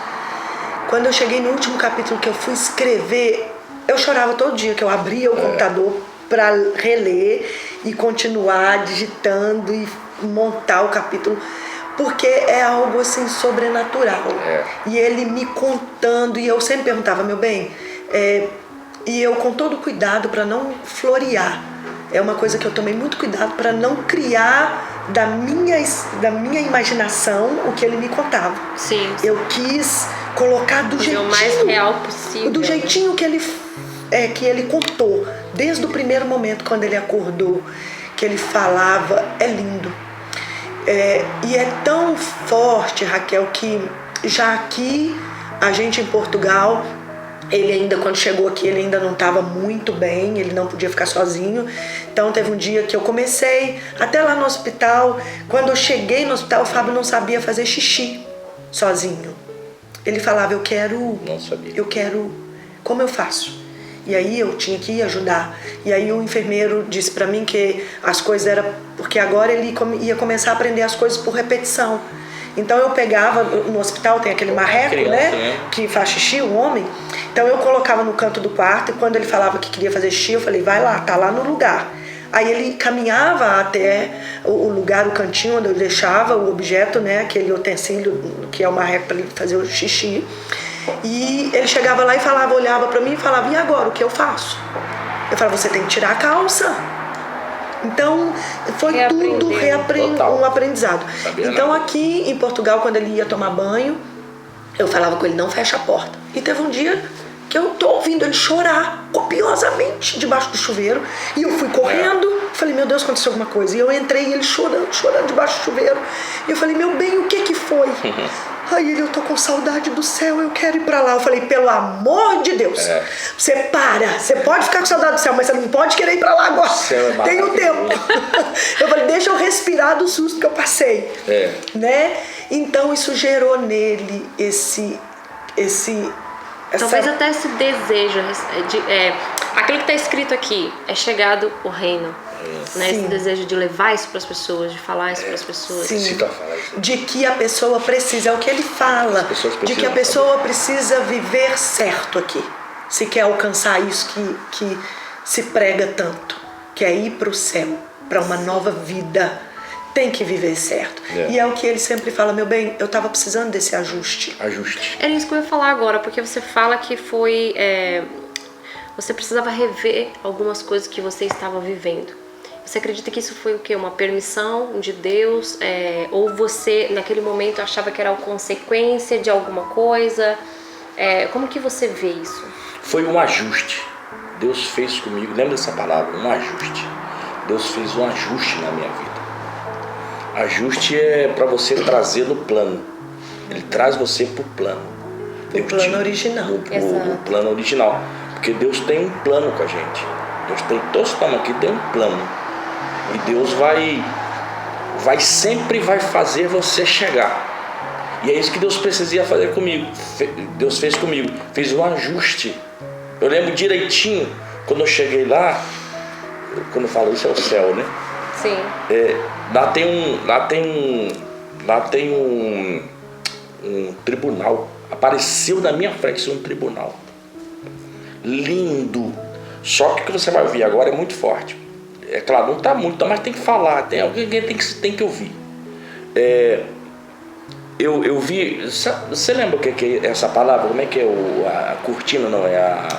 Quando eu cheguei no último capítulo que eu fui escrever, eu chorava todo dia, que eu abria o computador para reler e continuar digitando e montar o capítulo, porque é algo assim sobrenatural. E ele me contando, e eu sempre perguntava, meu bem, e eu com todo cuidado para não florear. É uma coisa que eu tomei muito cuidado para não criar da minha imaginação o que ele me contava. Sim. Eu quis colocar do jeitinho, o mais real possível. Do jeitinho que ele contou, desde o primeiro momento quando ele acordou, que ele falava, é lindo. E é tão forte, Raquel, que já aqui, a gente em Portugal, ele ainda, quando chegou aqui, ele ainda não estava muito bem, ele não podia ficar sozinho. Então teve um dia que eu comecei, até lá no hospital, quando eu cheguei no hospital, o Fábio não sabia fazer xixi sozinho. Ele falava, eu quero, como eu faço? E aí eu tinha que ir ajudar. E aí o enfermeiro disse pra mim que as coisas eram... Porque agora ele ia começar a aprender as coisas por repetição. Então eu pegava, no hospital tem aquele marreco, né? Que faz xixi, o homem. Então eu colocava no canto do quarto e quando ele falava que queria fazer xixi, eu falei, vai lá, tá lá no lugar. Aí ele caminhava até o lugar, o cantinho onde eu deixava o objeto, né? Aquele utensílio que é o marreco para ele fazer o xixi. E ele chegava lá e falava, olhava para mim e falava, e agora, o que eu faço? Eu falava, você tem que tirar a calça. Então, foi tudo um aprendizado. Então, aqui em Portugal, quando ele ia tomar banho, eu falava com ele, não fecha a porta. E teve um dia que eu tô ouvindo ele chorar copiosamente debaixo do chuveiro. E eu fui correndo, falei, meu Deus, aconteceu alguma coisa. E eu entrei e ele chorando debaixo do chuveiro. E eu falei, meu bem, o que foi? Aí ele, eu tô com saudade do céu, eu quero ir pra lá. Eu falei, pelo amor de Deus, você pode ficar com saudade do céu, mas você não pode querer ir pra lá agora. Tem um tempo. Eu falei, deixa eu respirar do susto que eu passei. Né? Então isso gerou nele talvez até esse desejo aquilo que está escrito aqui, é chegado o reino, né? Esse desejo de levar isso para as pessoas, de falar isso para as pessoas. Sim. De que a pessoa precisa, é o que ele fala, de que a pessoa precisa viver certo aqui, se quer alcançar isso que se prega tanto, que é ir para o céu, para uma nova vida. Tem que viver certo. E é o que ele sempre fala, meu bem, eu tava precisando desse ajuste. Era isso que eu ia falar agora, porque você fala que foi... você precisava rever algumas coisas que você estava vivendo. Você acredita que isso foi o quê? Uma permissão de Deus? Ou você, naquele momento, achava que era a consequência de alguma coisa? Como que você vê isso? Foi um ajuste. Deus fez comigo, lembra dessa palavra, um ajuste. Deus fez um ajuste na minha vida. Ajuste é para você trazer no plano. Ele traz você pro plano. O plano original. O plano original. Porque Deus tem um plano com a gente. Deus tem, todos estamos aqui, tem um plano. E Deus sempre vai fazer você chegar. E é isso que Deus precisa fazer comigo. Deus fez comigo. Fez um ajuste. Eu lembro direitinho, quando eu cheguei lá, quando eu falo isso é o céu, né? Sim. Lá tem um tribunal. Apareceu na minha frente um tribunal. Lindo. Só que o que você vai ouvir agora é muito forte. É claro, não está muito, mas tem que falar. Tem alguém que tem que ouvir. Eu vi. Você lembra o que é essa palavra? Como é que é a cortina? Não,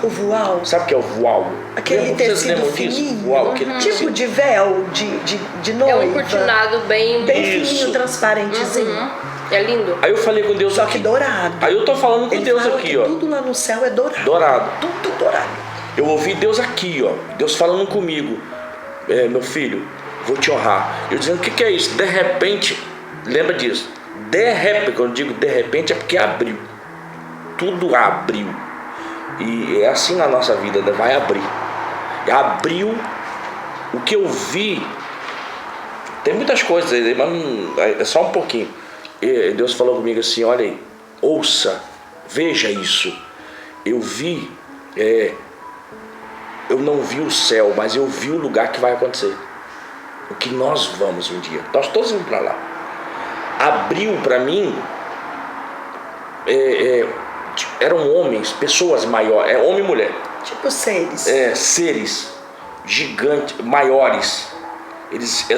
o voal. Sabe o que é o voal? Aquele tecido fininho. Voal, tipo de véu de noiva. É um cortinado bem fininho, transparentezinho. É lindo. Aí eu falei com Deus. Só que dourado. Aí eu tô falando com Deus aqui, ó. Tudo lá no céu é dourado. Dourado. Tudo dourado. Eu ouvi Deus aqui, ó. Deus falando comigo. Meu filho, vou te honrar. Eu dizendo, o que é isso? De repente, lembra disso. De repente, quando eu digo de repente, é porque abriu. Tudo abriu. E é assim na nossa vida, né? Vai abrir. Abriu. O que eu vi, tem muitas coisas, mas é só um pouquinho. Deus falou comigo assim, olha aí, ouça, veja isso. Eu vi, eu não vi o céu, mas eu vi o lugar que vai acontecer. O que nós vamos um dia. Nós todos vamos para lá. Abriu para mim, eram homens, pessoas maiores, homem e mulher. Tipo seres. Seres gigantes, maiores.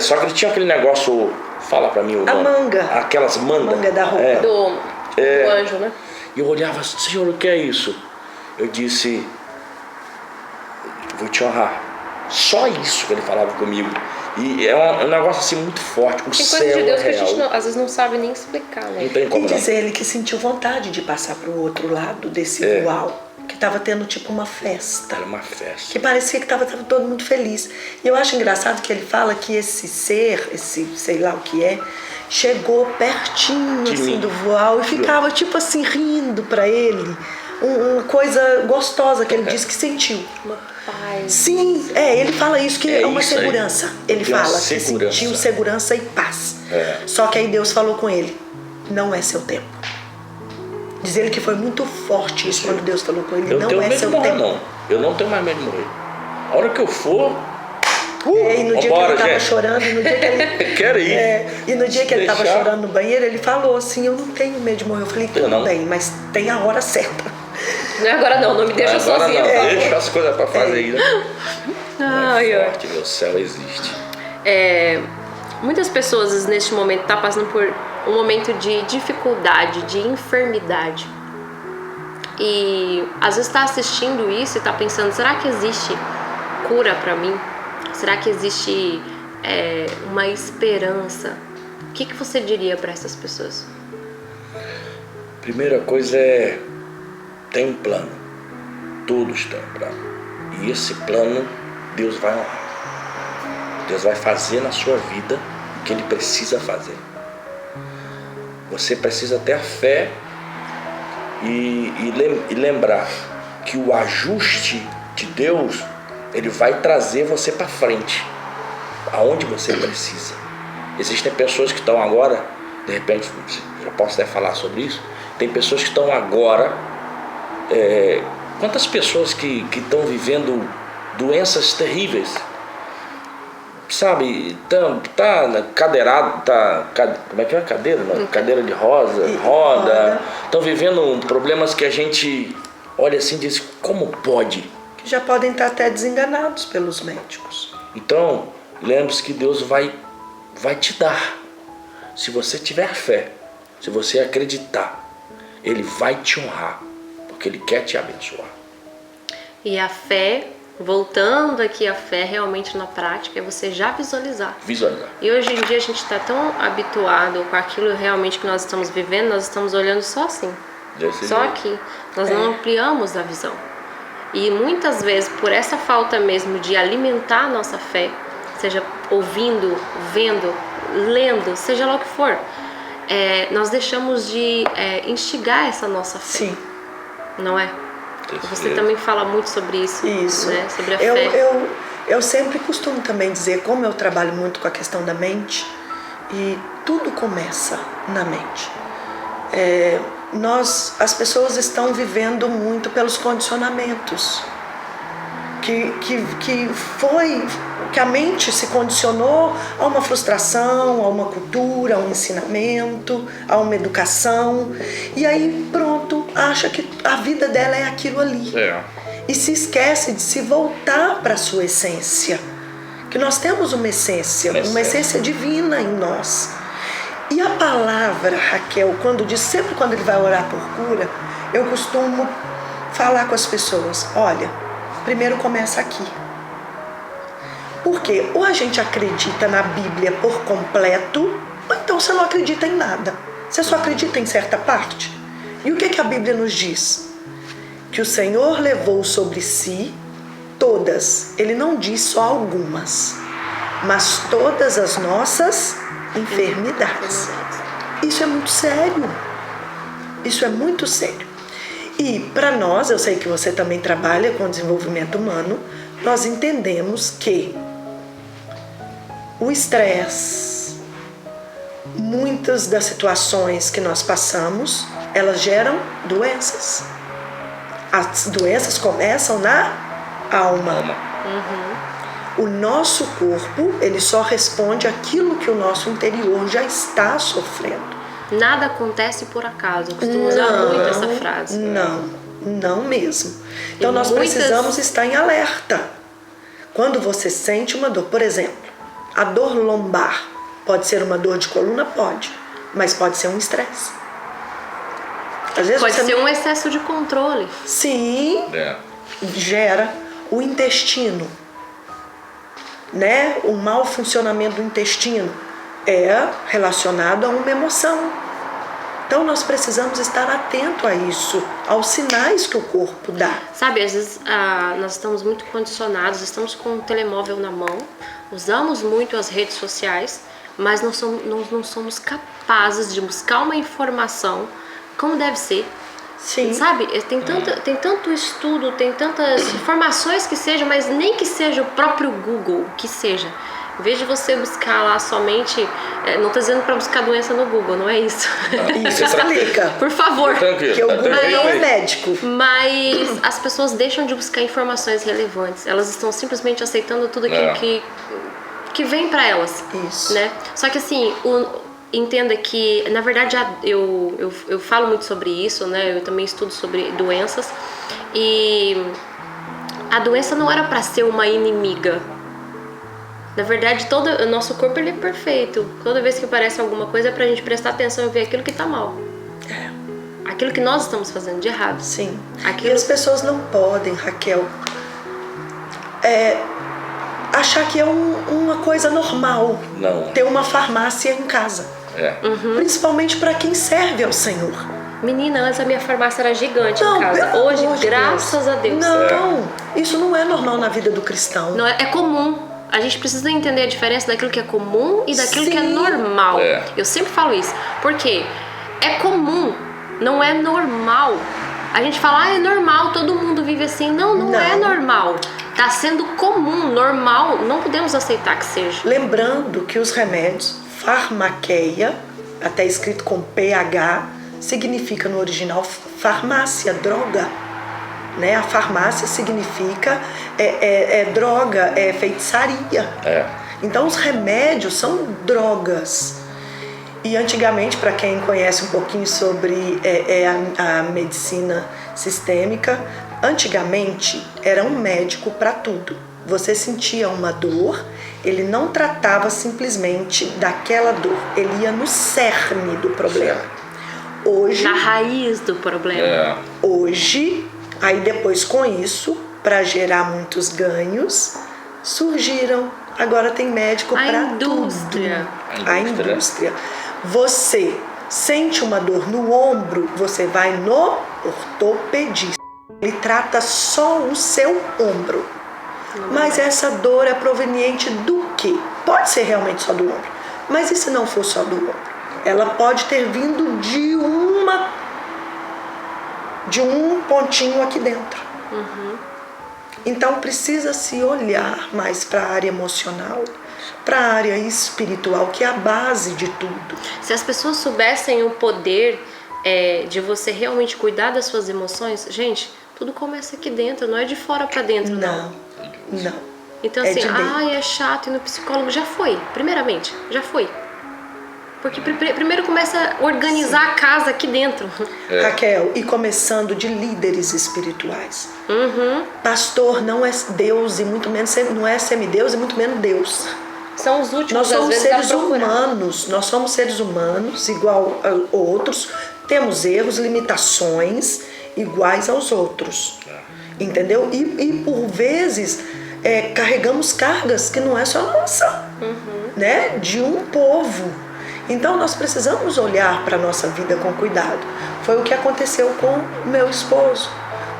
Só que eles tinham aquele negócio, fala para mim o nome. Manga. Aquelas mangas. Manga da roupa. Do anjo, né? E eu olhava, Senhor, o que é isso? Eu disse, vou te honrar. Só isso que ele falava comigo. E é um negócio assim muito forte. O tem céu coisa de Deus é que real. a gente às vezes não sabe nem explicar, né? Não tem como E diz ele que sentiu vontade de passar para o outro lado desse voal. Que estava tendo tipo uma festa. Era uma festa. Que parecia que estava todo mundo feliz. E eu acho engraçado que ele fala que esse ser, esse sei lá o que é, chegou pertinho assim do voal e ficava tipo assim rindo para ele. Uma coisa gostosa que ele disse que sentiu. Uma paz. Sim, ele fala isso, que é uma isso segurança. Aí. Ele fala que sentiu segurança e paz. Só que aí Deus falou com ele, não é seu tempo. Diz ele que foi muito forte isso quando Deus falou com ele, não é seu tempo. Não. Eu não tenho mais medo de morrer. A hora que eu for... E no dia que ele estava chorando, no dia que ele... Quero ir. E no dia que ele estava chorando no banheiro, ele falou assim, eu não tenho medo de morrer. Eu falei, tudo bem, mas tem a hora certa. Não é agora não me deixa sozinha. Deixa as coisas para fazer aí, né? Forte, meu céu existe. Muitas pessoas neste momento estão passando por um momento de dificuldade, de enfermidade. E às vezes está assistindo isso e está pensando, será que existe cura para mim? Será que existe uma esperança? O que você diria para essas pessoas? Primeira coisa é, tem um plano. Todos têm um plano. E esse plano Deus vai honrar. Deus vai fazer na sua vida o que Ele precisa fazer. Você precisa ter a fé e lembrar que o ajuste de Deus, Ele vai trazer você para frente, aonde você precisa. Existem pessoas que estão agora, de repente, eu posso até falar sobre isso, tem pessoas que estão agora, quantas pessoas que estão vivendo doenças terríveis, sabe, tá cadeirado, como é que é a cadeira? Não, cadeira de roda, estão vivendo problemas que a gente olha assim e diz, como pode? Que já podem estar até desenganados pelos médicos. Então, lembre-se que Deus vai te dar. Se você tiver fé, se você acreditar, Ele vai te honrar, porque Ele quer te abençoar. E a fé, voltando aqui, a fé realmente na prática é você já visualizar. E hoje em dia a gente está tão habituado com aquilo realmente que nós estamos vivendo, nós estamos olhando só assim. Só aqui. Nós não ampliamos a visão. E muitas vezes, por essa falta mesmo de alimentar a nossa fé, seja ouvindo, vendo, lendo, seja lá o que for, nós deixamos de instigar essa nossa fé. Sim. Não é? Você também fala muito sobre isso. Isso. Né? Sobre a fé. Eu sempre costumo também dizer, como eu trabalho muito com a questão da mente, e tudo começa na mente. As pessoas estão vivendo muito pelos condicionamentos. Que a mente se condicionou a uma frustração, a uma cultura, a um ensinamento, a uma educação, e aí pronto, acha que a vida dela é aquilo ali. E se esquece de se voltar para a sua essência, que nós temos uma essência divina em nós. E a palavra, Raquel, sempre quando ele vai orar por cura, eu costumo falar com as pessoas, olha, primeiro começa aqui. Porque ou a gente acredita na Bíblia por completo, ou então você não acredita em nada. Você só acredita em certa parte. E o que a Bíblia nos diz? Que o Senhor levou sobre si todas, Ele não diz só algumas, mas todas as nossas enfermidades. Isso é muito sério. Isso é muito sério. E para nós, eu sei que você também trabalha com desenvolvimento humano, nós entendemos que o estresse, muitas das situações que nós passamos, elas geram doenças. As doenças começam na alma. O nosso corpo, ele só responde àquilo que o nosso interior já está sofrendo. Nada acontece por acaso. Eu costumo usar muito essa frase. Não mesmo. Então nós precisamos estar em alerta. Quando você sente uma dor, por exemplo, a dor lombar, pode ser uma dor de coluna? Pode, mas pode ser um estresse. Às vezes pode ser um excesso de controle. Sim, gera o intestino, né? O mau funcionamento do intestino é relacionado a uma emoção. Então nós precisamos estar atento a isso, aos sinais que o corpo dá. Sabe, às vezes nós estamos muito condicionados, estamos com o telemóvel na mão, usamos muito as redes sociais, mas não somos capazes de buscar uma informação como deve ser. Sim. Sabe, tem tanto estudo, tem tantas informações que sejam, mas nem que seja o próprio Google, que seja. Em vez de você buscar lá somente, não estou dizendo para buscar doença no Google, não é isso. Isso explica. Por favor. Porque o Google não é médico. Mas as pessoas deixam de buscar informações relevantes. Elas estão simplesmente aceitando tudo aquilo que vem para elas. Isso. Né? Só que assim, entenda que, na verdade, eu falo muito sobre isso, né? Eu também estudo sobre doenças. E a doença não era para ser uma inimiga. Na verdade, todo o nosso corpo ele é perfeito. Toda vez que aparece alguma coisa é pra gente prestar atenção e ver aquilo que tá mal. Aquilo que nós estamos fazendo de errado. Sim. E as pessoas não podem, Raquel, achar que é uma coisa normal Não. ter uma farmácia em casa. Principalmente para quem serve ao Senhor. Menina, antes a minha farmácia era gigante Não, em casa. pelo Hoje, amor de graças a Deus. Não, isso não é normal na vida do cristão. Não é comum. A gente precisa entender a diferença daquilo que é comum e daquilo que é Sim. normal. Eu sempre falo isso. Porque é comum, não é normal. A gente fala, é normal, todo mundo vive assim. Não é normal. Tá sendo comum, normal, não podemos aceitar que seja. Lembrando que os remédios, farmaqueia, até escrito com PH, significa no original farmácia, droga. Né? A farmácia significa droga, é feitiçaria. Então os remédios são drogas. E antigamente, para quem conhece um pouquinho sobre a medicina sistêmica, antigamente era um médico para tudo. Você sentia uma dor, ele não tratava simplesmente daquela dor, ele ia no cerne do problema. Hoje, na raiz do problema. Hoje, aí depois com isso, para gerar muitos ganhos, surgiram. Agora tem médico para tudo. A indústria. Você sente uma dor no ombro, você vai no ortopedista. Ele trata só o seu ombro. Mas essa dor é proveniente do quê? Pode ser realmente só do ombro. Mas e se não for só do ombro? Ela pode ter vindo de um pontinho aqui dentro. Então precisa se olhar mais para a área emocional, para a área espiritual, que é a base de tudo. Se as pessoas soubessem o poder de você realmente cuidar das suas emoções, gente, tudo começa aqui dentro, não é de fora para dentro, não. Então assim, é chato ir no psicólogo, já foi, primeiramente, já foi. Porque primeiro começa a organizar a casa aqui dentro. Raquel, e começando de líderes espirituais. Pastor não é Deus e muito menos não é semideus e muito menos Deus. São os últimos, nós somos às vezes, seres humanos, nós somos seres humanos igual a outros, temos erros, limitações iguais aos outros. Entendeu? E por vezes carregamos cargas que não é só nossa, né? De um povo. Então nós precisamos olhar para a nossa vida com cuidado. Foi o que aconteceu com meu esposo.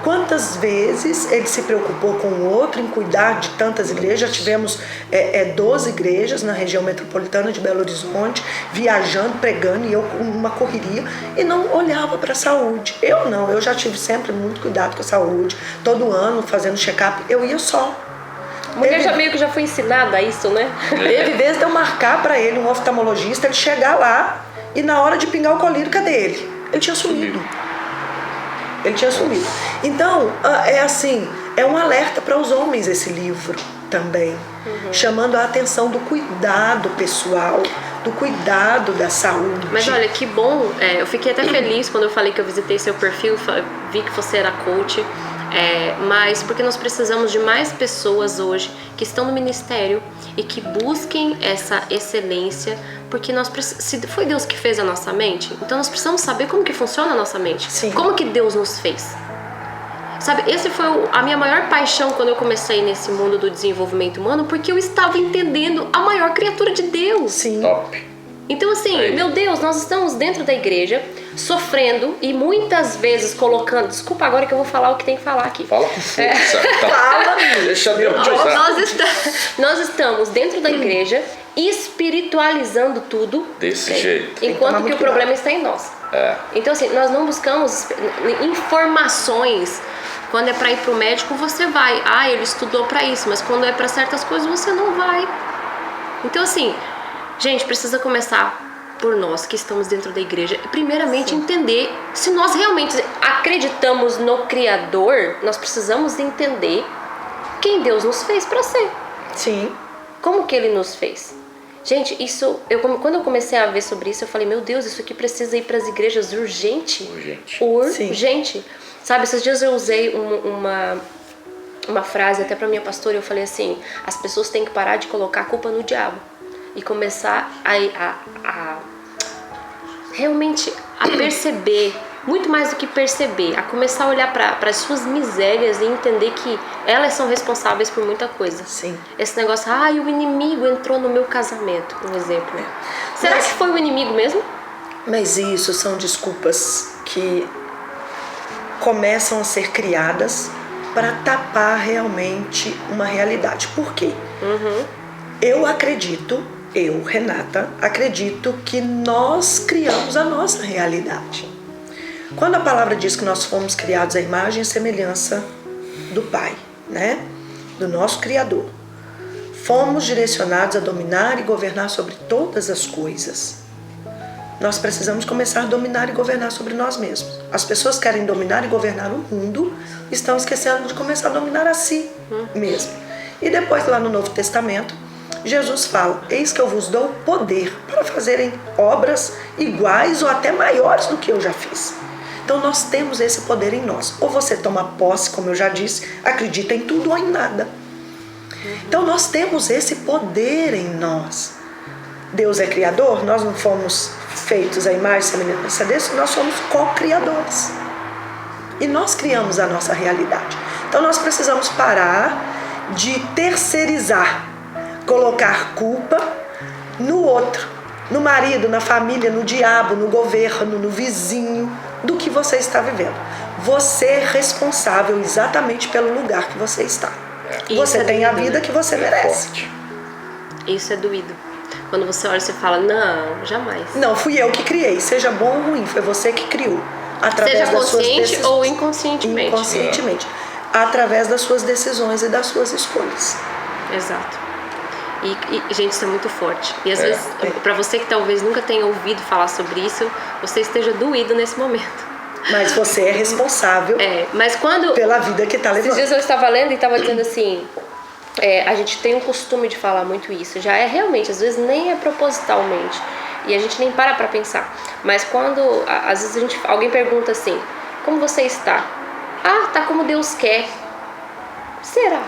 Quantas vezes ele se preocupou com o outro em cuidar de tantas igrejas? Já tivemos 12 igrejas na região metropolitana de Belo Horizonte, viajando, pregando, e eu com uma correria, e não olhava para a saúde. Eu já tive sempre muito cuidado com a saúde, todo ano fazendo check-up, eu ia só. Mulher meio que já foi ensinada a isso, né? Teve vezes de eu marcar para ele um oftalmologista, ele chegar lá e na hora de pingar o colírio, cadê ele? Ele tinha sumido. Então, é um alerta para os homens esse livro também, chamando a atenção do cuidado pessoal, do cuidado da saúde. Mas olha, que bom, eu fiquei até feliz quando eu falei que eu visitei seu perfil, vi que você era coach. Mas porque nós precisamos de mais pessoas hoje que estão no ministério e que busquem essa excelência, porque se foi Deus que fez a nossa mente, então nós precisamos saber como que funciona a nossa mente. Sim. Como que Deus nos fez. Sabe, esse foi a minha maior paixão quando eu comecei nesse mundo do desenvolvimento humano, porque eu estava entendendo a maior criatura de Deus. Sim. Top. Então assim, meu Deus, nós estamos dentro da igreja, sofrendo e muitas vezes colocando... Desculpa agora que eu vou falar o que tem que falar aqui. Fala com força. Fala. Deixa Deus te usar. Nós estamos dentro da igreja espiritualizando tudo. Desse jeito. Enquanto que o problema está em nós. Então assim, nós não buscamos informações. Quando é para ir pro médico, você vai. Ele estudou para isso. Mas quando é para certas coisas, você não vai. Então assim... Gente, precisa começar por nós que estamos dentro da igreja. Primeiramente, entender se nós realmente acreditamos no Criador, nós precisamos entender quem Deus nos fez para ser. Sim. Como que Ele nos fez? Gente, quando eu comecei a ver sobre isso, eu falei, meu Deus, isso aqui precisa ir para as igrejas urgente. Urgente. Sabe, esses dias eu usei uma frase até para minha pastora, eu falei assim, as pessoas têm que parar de colocar a culpa no diabo. E começar a realmente a perceber muito mais do que perceber, a começar a olhar para as suas misérias e entender que elas são responsáveis por muita coisa. Sim. Esse negócio, o inimigo entrou no meu casamento, um exemplo. Será que foi o inimigo mesmo? Mas isso são desculpas que começam a ser criadas para tapar realmente uma realidade. Por quê? Eu acredito, Renata, acredito que nós criamos a nossa realidade. Quando a palavra diz que nós fomos criados à imagem e semelhança do Pai, né? Do nosso Criador, fomos direcionados a dominar e governar sobre todas as coisas. Nós precisamos começar a dominar e governar sobre nós mesmos. As pessoas querem dominar e governar o mundo, estão esquecendo de começar a dominar a si mesmo. E depois, lá no Novo Testamento, Jesus fala: eis que eu vos dou poder para fazerem obras iguais ou até maiores do que eu já fiz. Então nós temos esse poder em nós. Ou você toma posse, como eu já disse, acredita em tudo ou em nada. Então nós temos esse poder em nós. Deus é criador, nós não fomos feitos à imagem e semelhança desse, nós somos co-criadores. E nós criamos a nossa realidade. Então nós precisamos parar de terceirizar, colocar culpa no outro, no marido, na família, no diabo, no governo, no vizinho, do que você está vivendo. Você é responsável exatamente pelo lugar que você está. Você tem a vida que você merece. Isso é doído. Quando você olha, você fala: não, jamais. Não, fui eu que criei, seja bom ou ruim, foi você que criou. Através seja das suas consciente ou inconscientemente. Inconscientemente. Através das suas decisões e das suas escolhas. Exato. E gente, isso é muito forte. E às vezes, para você que talvez nunca tenha ouvido falar sobre isso, você esteja doído nesse momento. Mas você é responsável mas quando, pela vida que está levando. Esses dias eu estava lendo e estava dizendo assim, a gente tem um costume de falar muito isso. Já é realmente, às vezes nem é propositalmente. E a gente nem para pensar. Mas quando, às vezes alguém pergunta assim: como você está? Tá como Deus quer. Será?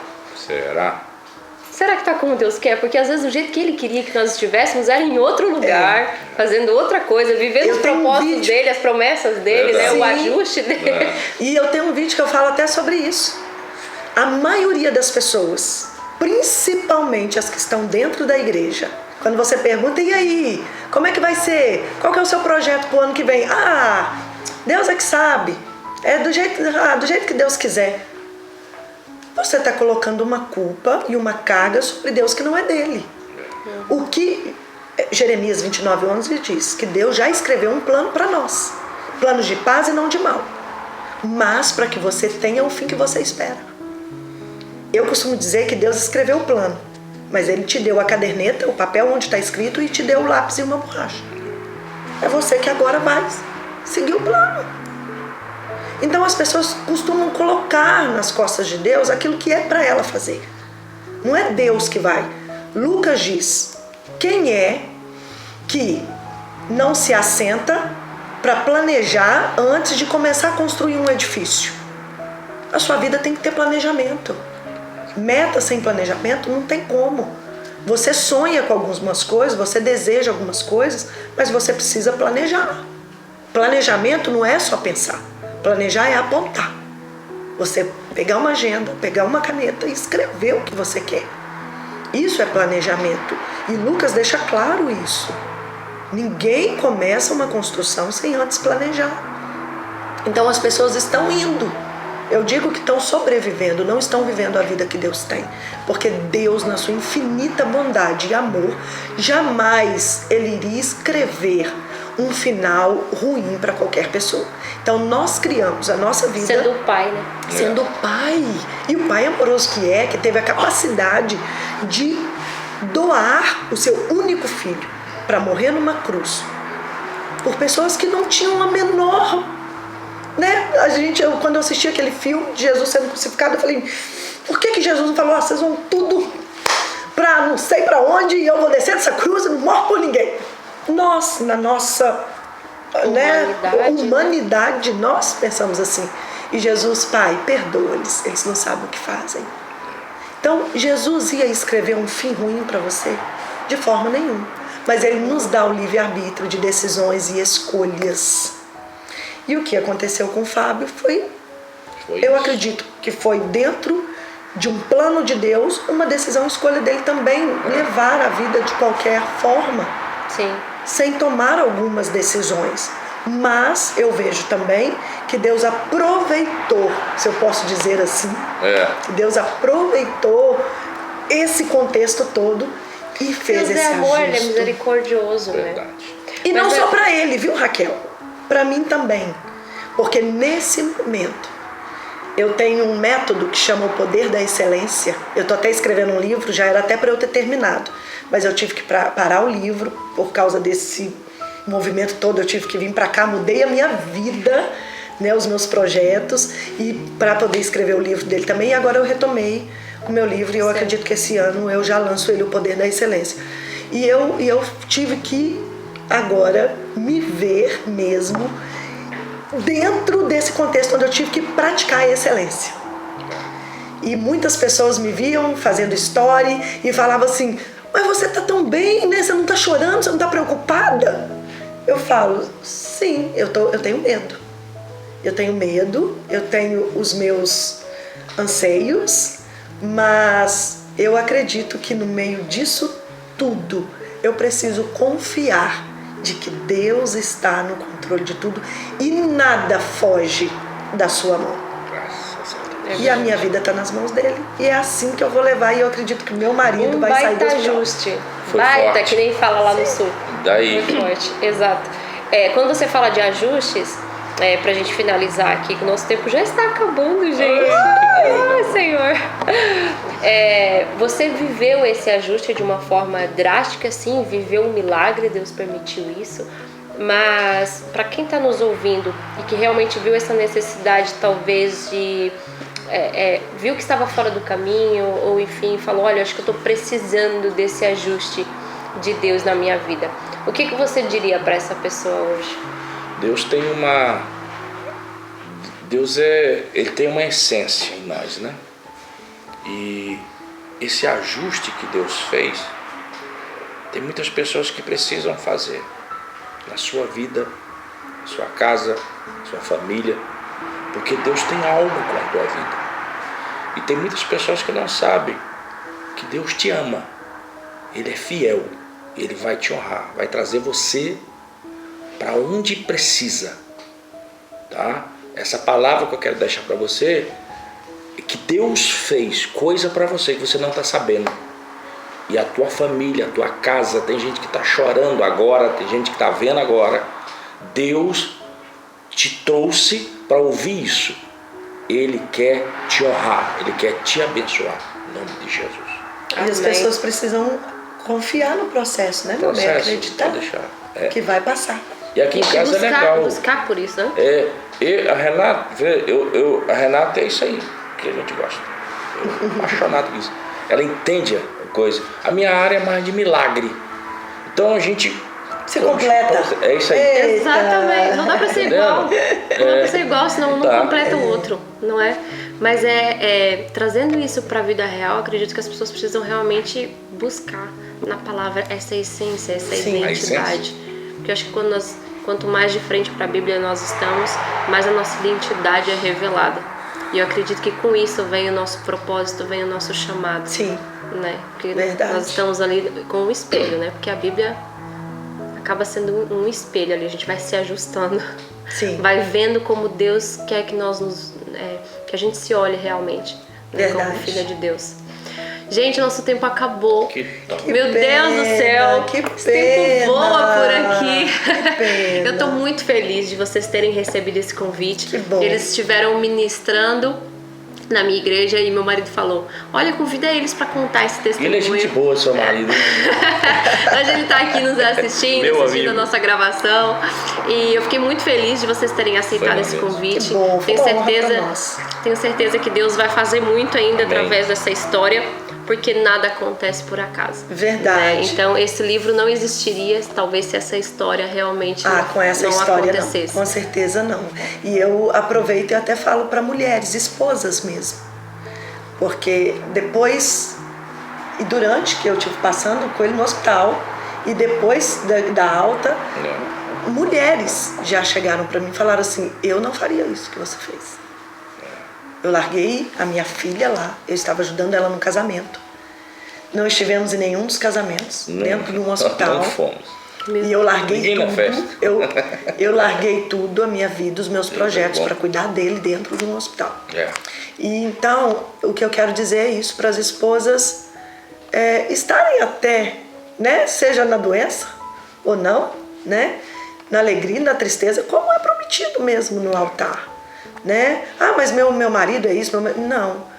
Será que tá como Deus quer? Porque às vezes o jeito que Ele queria que nós estivéssemos era em outro lugar, fazendo outra coisa, vivendo os propósitos dele, as promessas dele, né? O ajuste dele. E eu tenho um vídeo que eu falo até sobre isso. A maioria das pessoas, principalmente as que estão dentro da igreja, quando você pergunta: e aí, como é que vai ser? Qual que é o seu projeto pro ano que vem? Deus é que sabe. É do jeito que Deus quiser. Você está colocando uma culpa e uma carga sobre Deus que não é dele. O que Jeremias 29:11 diz? Que Deus já escreveu um plano para nós. Planos de paz e não de mal. Mas para que você tenha o fim que você espera. Eu costumo dizer que Deus escreveu o plano, mas Ele te deu a caderneta, o papel onde está escrito, e te deu o lápis e uma borracha. É você que agora vai seguir o plano. Então as pessoas costumam colocar nas costas de Deus aquilo que é para ela fazer. Não é Deus que vai. Lucas diz: quem é que não se assenta para planejar antes de começar a construir um edifício? A sua vida tem que ter planejamento. Meta sem planejamento não tem como. Você sonha com algumas coisas, você deseja algumas coisas, mas você precisa planejar. Planejamento não é só pensar. Planejar é apontar. Você pegar uma agenda, pegar uma caneta e escrever o que você quer. Isso é planejamento. E Lucas deixa claro isso. Ninguém começa uma construção sem antes planejar. Então as pessoas estão indo. Eu digo que estão sobrevivendo, não estão vivendo a vida que Deus tem. Porque Deus, na sua infinita bondade e amor, jamais Ele iria escrever um final ruim para qualquer pessoa. Então nós criamos a nossa vida sendo o pai, né? Sendo o pai. E o pai amoroso que teve a capacidade de doar o seu único filho para morrer numa cruz por pessoas que não tinham a menor, né? Quando eu assisti aquele filme de Jesus sendo crucificado, eu falei: por que Jesus não falou: vocês vão tudo para não sei para onde e eu vou descer dessa cruz e não morro por ninguém? Nós, na nossa humanidade, nós pensamos assim. E Jesus: Pai, perdoa-lhes, eles não sabem o que fazem. Então, Jesus ia escrever um fim ruim para você? De forma nenhuma. Mas Ele nos dá o livre-arbítrio de decisões e escolhas. E o que aconteceu com o Fábio foi eu isso. acredito que foi dentro de um plano de Deus, uma decisão, escolha dele também levar a vida de qualquer forma, Sim. sem tomar algumas decisões. Mas eu vejo também que Deus aproveitou, se eu posso dizer assim, que Deus aproveitou esse contexto todo e fez Deus esse é amor, Ele é ajuste. misericordioso, né? Verdade. E não Mas só para ele, viu, Raquel? Para mim também. Porque nesse momento eu tenho um método que chama o poder da excelência. Eu tô até escrevendo um livro, já era até para eu ter terminado, mas eu tive que parar o livro por causa desse movimento todo. Eu tive que vir para cá, mudei a minha vida, né, os meus projetos, e para poder escrever o livro dele também. E agora eu retomei o meu livro e eu acredito que esse ano eu já lanço ele, o poder da excelência. E eu tive que agora me ver mesmo dentro desse contexto onde eu tive que praticar a excelência. E muitas pessoas me viam fazendo story e falavam assim: mas você tá tão bem, né? Você não tá chorando, você não tá preocupada? Eu falo: sim, eu tenho medo. Eu tenho medo, eu tenho os meus anseios, mas eu acredito que no meio disso tudo eu preciso confiar de que Deus está no controle de tudo e nada foge da sua mão. Graças a Deus. E a minha vida está nas mãos dele. E é assim que eu vou levar, e eu acredito que meu marido vai sair do hospital. Ajuste. Foi Baita, forte. que nem fala lá no sul. Daí. Foi forte, exato. Quando você fala de ajustes, pra gente finalizar aqui, que o nosso tempo já está acabando, gente. Ai, Senhor. Você viveu esse ajuste de uma forma drástica, sim, viveu um milagre, Deus permitiu isso. Mas para quem está nos ouvindo e que realmente viu essa necessidade, talvez, de viu que estava fora do caminho, ou enfim, falou: olha, acho que eu estou precisando desse ajuste de Deus na minha vida. O que você diria para essa pessoa hoje? Ele tem uma essência em nós, né? E esse ajuste que Deus fez, tem muitas pessoas que precisam fazer na sua vida, na sua casa, na sua família, porque Deus tem algo com a tua vida. E tem muitas pessoas que não sabem que Deus te ama, Ele é fiel, Ele vai te honrar, vai trazer você para onde precisa, tá? Essa palavra que eu quero deixar para você é que Deus fez coisa para você que você não está sabendo. E a tua família, a tua casa, tem gente que está chorando agora, tem gente que está vendo agora. Deus te trouxe para ouvir isso. Ele quer te honrar, Ele quer te abençoar, em nome de Jesus. E as pessoas precisam confiar no processo, né, meu bem? Acreditar que vai passar. E aqui em casa é legal. Buscar por isso, né? E a Renata é isso aí que a gente gosta. Eu sou apaixonado por isso. Ela entende a coisa. A minha área é mais de milagre. Então a gente se completa. É isso aí. Eita. Exatamente. Não dá pra ser igual. Não dá pra ser igual, senão um não completa o outro, não é? Mas trazendo isso pra vida real, acredito que as pessoas precisam realmente buscar na palavra essa essência, essa identidade. Porque eu acho que quanto mais de frente para a Bíblia nós estamos, mais a nossa identidade é revelada. E eu acredito que com isso vem o nosso propósito, vem o nosso chamado. Sim. Né? Porque verdade. Nós estamos ali com um espelho, né? Porque a Bíblia acaba sendo um espelho ali, a gente vai se ajustando. Sim. Vai vendo como Deus quer que que a gente se olhe realmente, né? Como filha de Deus. Gente, nosso tempo acabou. Meu Deus do céu. Que pena. Esse tempo voa por aqui. Que pena. Eu tô muito feliz de vocês terem recebido esse convite. Que bom. Eles estiveram ministrando na minha igreja e meu marido falou: olha, convida eles para contar esse testemunho. Ele é gente boa, seu marido. Hoje ele tá aqui nos assistindo a nossa gravação. E eu fiquei muito feliz de vocês terem aceitado esse convite. Que bom, tenho certeza que Deus vai fazer muito ainda através dessa história, porque nada acontece por acaso. Verdade. Né? Então esse livro não existiria talvez se essa história realmente com essa não história acontecesse. Não, com certeza não. E eu aproveito e até falo para mulheres, esposas mesmo, porque depois e durante que eu estive passando com ele no hospital e depois da alta, mulheres já chegaram para mim e falaram assim, eu não faria isso que você fez. Eu larguei a minha filha lá, eu estava ajudando ela no casamento. Não estivemos em nenhum dos casamentos, dentro de um hospital. Não fomos. E eu larguei Ninguém tudo. na festa. Eu larguei tudo, a minha vida, os meus projetos para cuidar dele dentro de um hospital. E então, o que eu quero dizer é isso para as esposas estarem até, né, seja na doença ou não, né, na alegria, na tristeza, como é prometido mesmo no altar, né? Ah, mas meu marido é isso, não.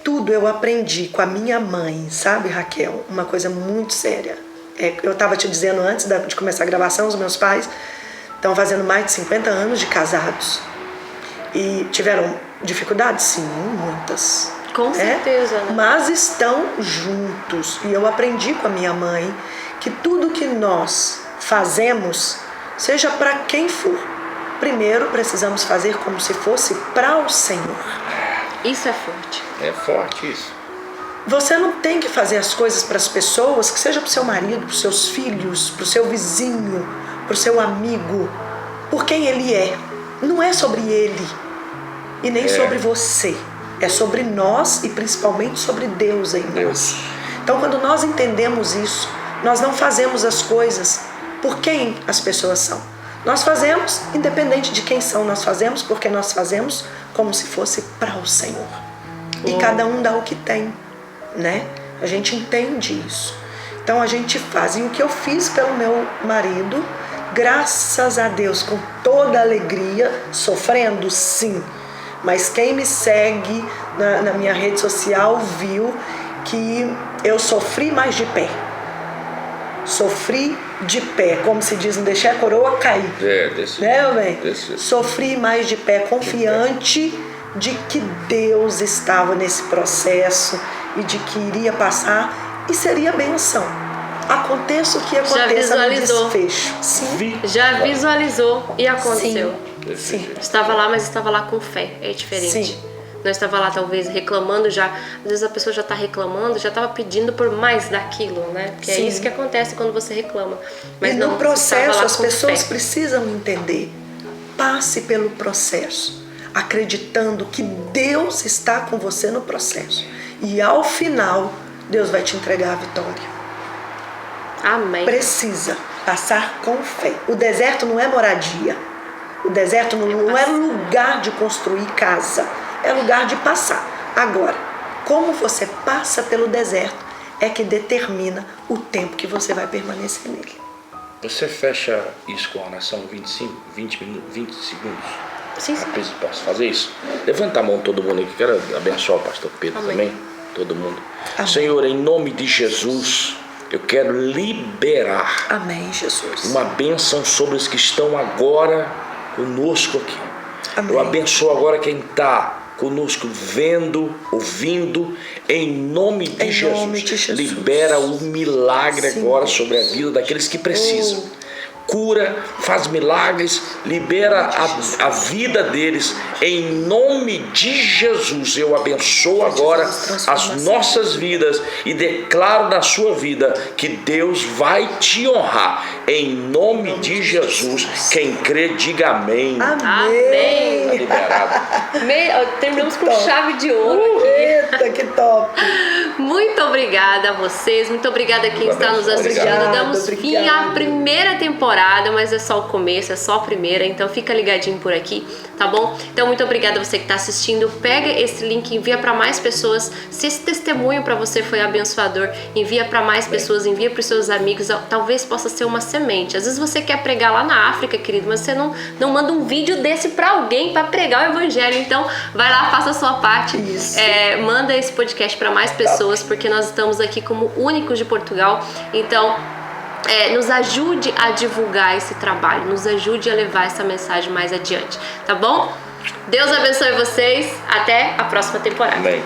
Tudo eu aprendi com a minha mãe, sabe, Raquel? Uma coisa muito séria. Eu estava te dizendo antes de começar a gravação, os meus pais estão fazendo mais de 50 anos de casados. E tiveram dificuldades? Sim, muitas. Com certeza, né? Mas estão juntos. E eu aprendi com a minha mãe que tudo que nós fazemos, seja para quem for, primeiro precisamos fazer como se fosse para o Senhor. Isso é forte. É forte isso. Você não tem que fazer as coisas para as pessoas, que seja para o seu marido, para os seus filhos, para o seu vizinho, para o seu amigo, por quem ele é. Não é sobre ele e nem sobre você. É sobre nós e principalmente sobre Deus em nós. Então, quando nós entendemos isso, nós não fazemos as coisas por quem as pessoas são. Nós fazemos independente de quem são, nós fazemos porque nós fazemos como se fosse para o Senhor. E cada um dá o que tem, né? A gente entende isso. Então a gente faz. E o que eu fiz pelo meu marido, graças a Deus, com toda alegria, sofrendo, sim. Mas quem me segue na minha rede social viu que eu sofri mais de pé. Sofri de pé, como se diz, não deixei a coroa cair. Né, bem? Sofri mais de pé, confiante de que Deus estava nesse processo e de que iria passar e seria bênção. Aconteça o que aconteça no desfecho. Sim. Já visualizou e aconteceu. Sim. Estava lá, mas estava lá com fé. É diferente. Sim. Não estava lá talvez reclamando já. Às vezes a pessoa já está reclamando, já estava pedindo por mais daquilo, né? Porque é isso que acontece quando você reclama. Mas e não, no processo as pessoas fé. precisam entender. Passe pelo processo, acreditando que Deus está com você no processo. E ao final, Deus vai te entregar a vitória. Amém. Precisa passar com fé. O deserto não é moradia. O deserto não é lugar de construir casa. É lugar de passar. Agora, como você passa pelo deserto é que determina o tempo que você vai permanecer nele. Você fecha isso com a oração 20 segundos? Sim. Posso fazer isso? Levanta a mão todo mundo aqui. Quero abençoar o pastor Pedro também. Todo mundo. Amém. Senhor, em nome de Jesus, eu quero liberar uma bênção sobre os que estão agora conosco aqui. Amém. Eu abençoo agora quem está conosco vendo, ouvindo, em nome de Jesus. Libera o milagre agora sobre a vida daqueles que precisam. Cura, faz milagres, libera a vida deles em nome de Jesus. Eu abençoo agora as nossas vidas e declaro na sua vida que Deus vai te honrar em nome de Jesus. Quem crê, diga amém. Amém. Tá liberado. Terminamos com chave de ouro aqui. Eita, que top. Muito obrigada a vocês, muito obrigada a quem está nos assistindo. Damos fim à primeira temporada, mas é só o começo, é só a primeira, então fica ligadinho por aqui, tá bom? Então muito obrigada a você que está assistindo. Pega esse link, envia para mais pessoas. Se esse testemunho para você foi abençoador, envia para mais pessoas, envia para os seus amigos. Talvez possa ser uma semente. Às vezes você quer pregar lá na África, querido, mas você não manda um vídeo desse para alguém para pregar o evangelho. Então vai lá, faça a sua parte. Manda esse podcast para mais pessoas, porque nós estamos aqui como únicos de Portugal. Então nos ajude a divulgar esse trabalho, nos ajude a levar essa mensagem mais adiante, tá bom? Deus abençoe vocês, até a próxima temporada. Amém.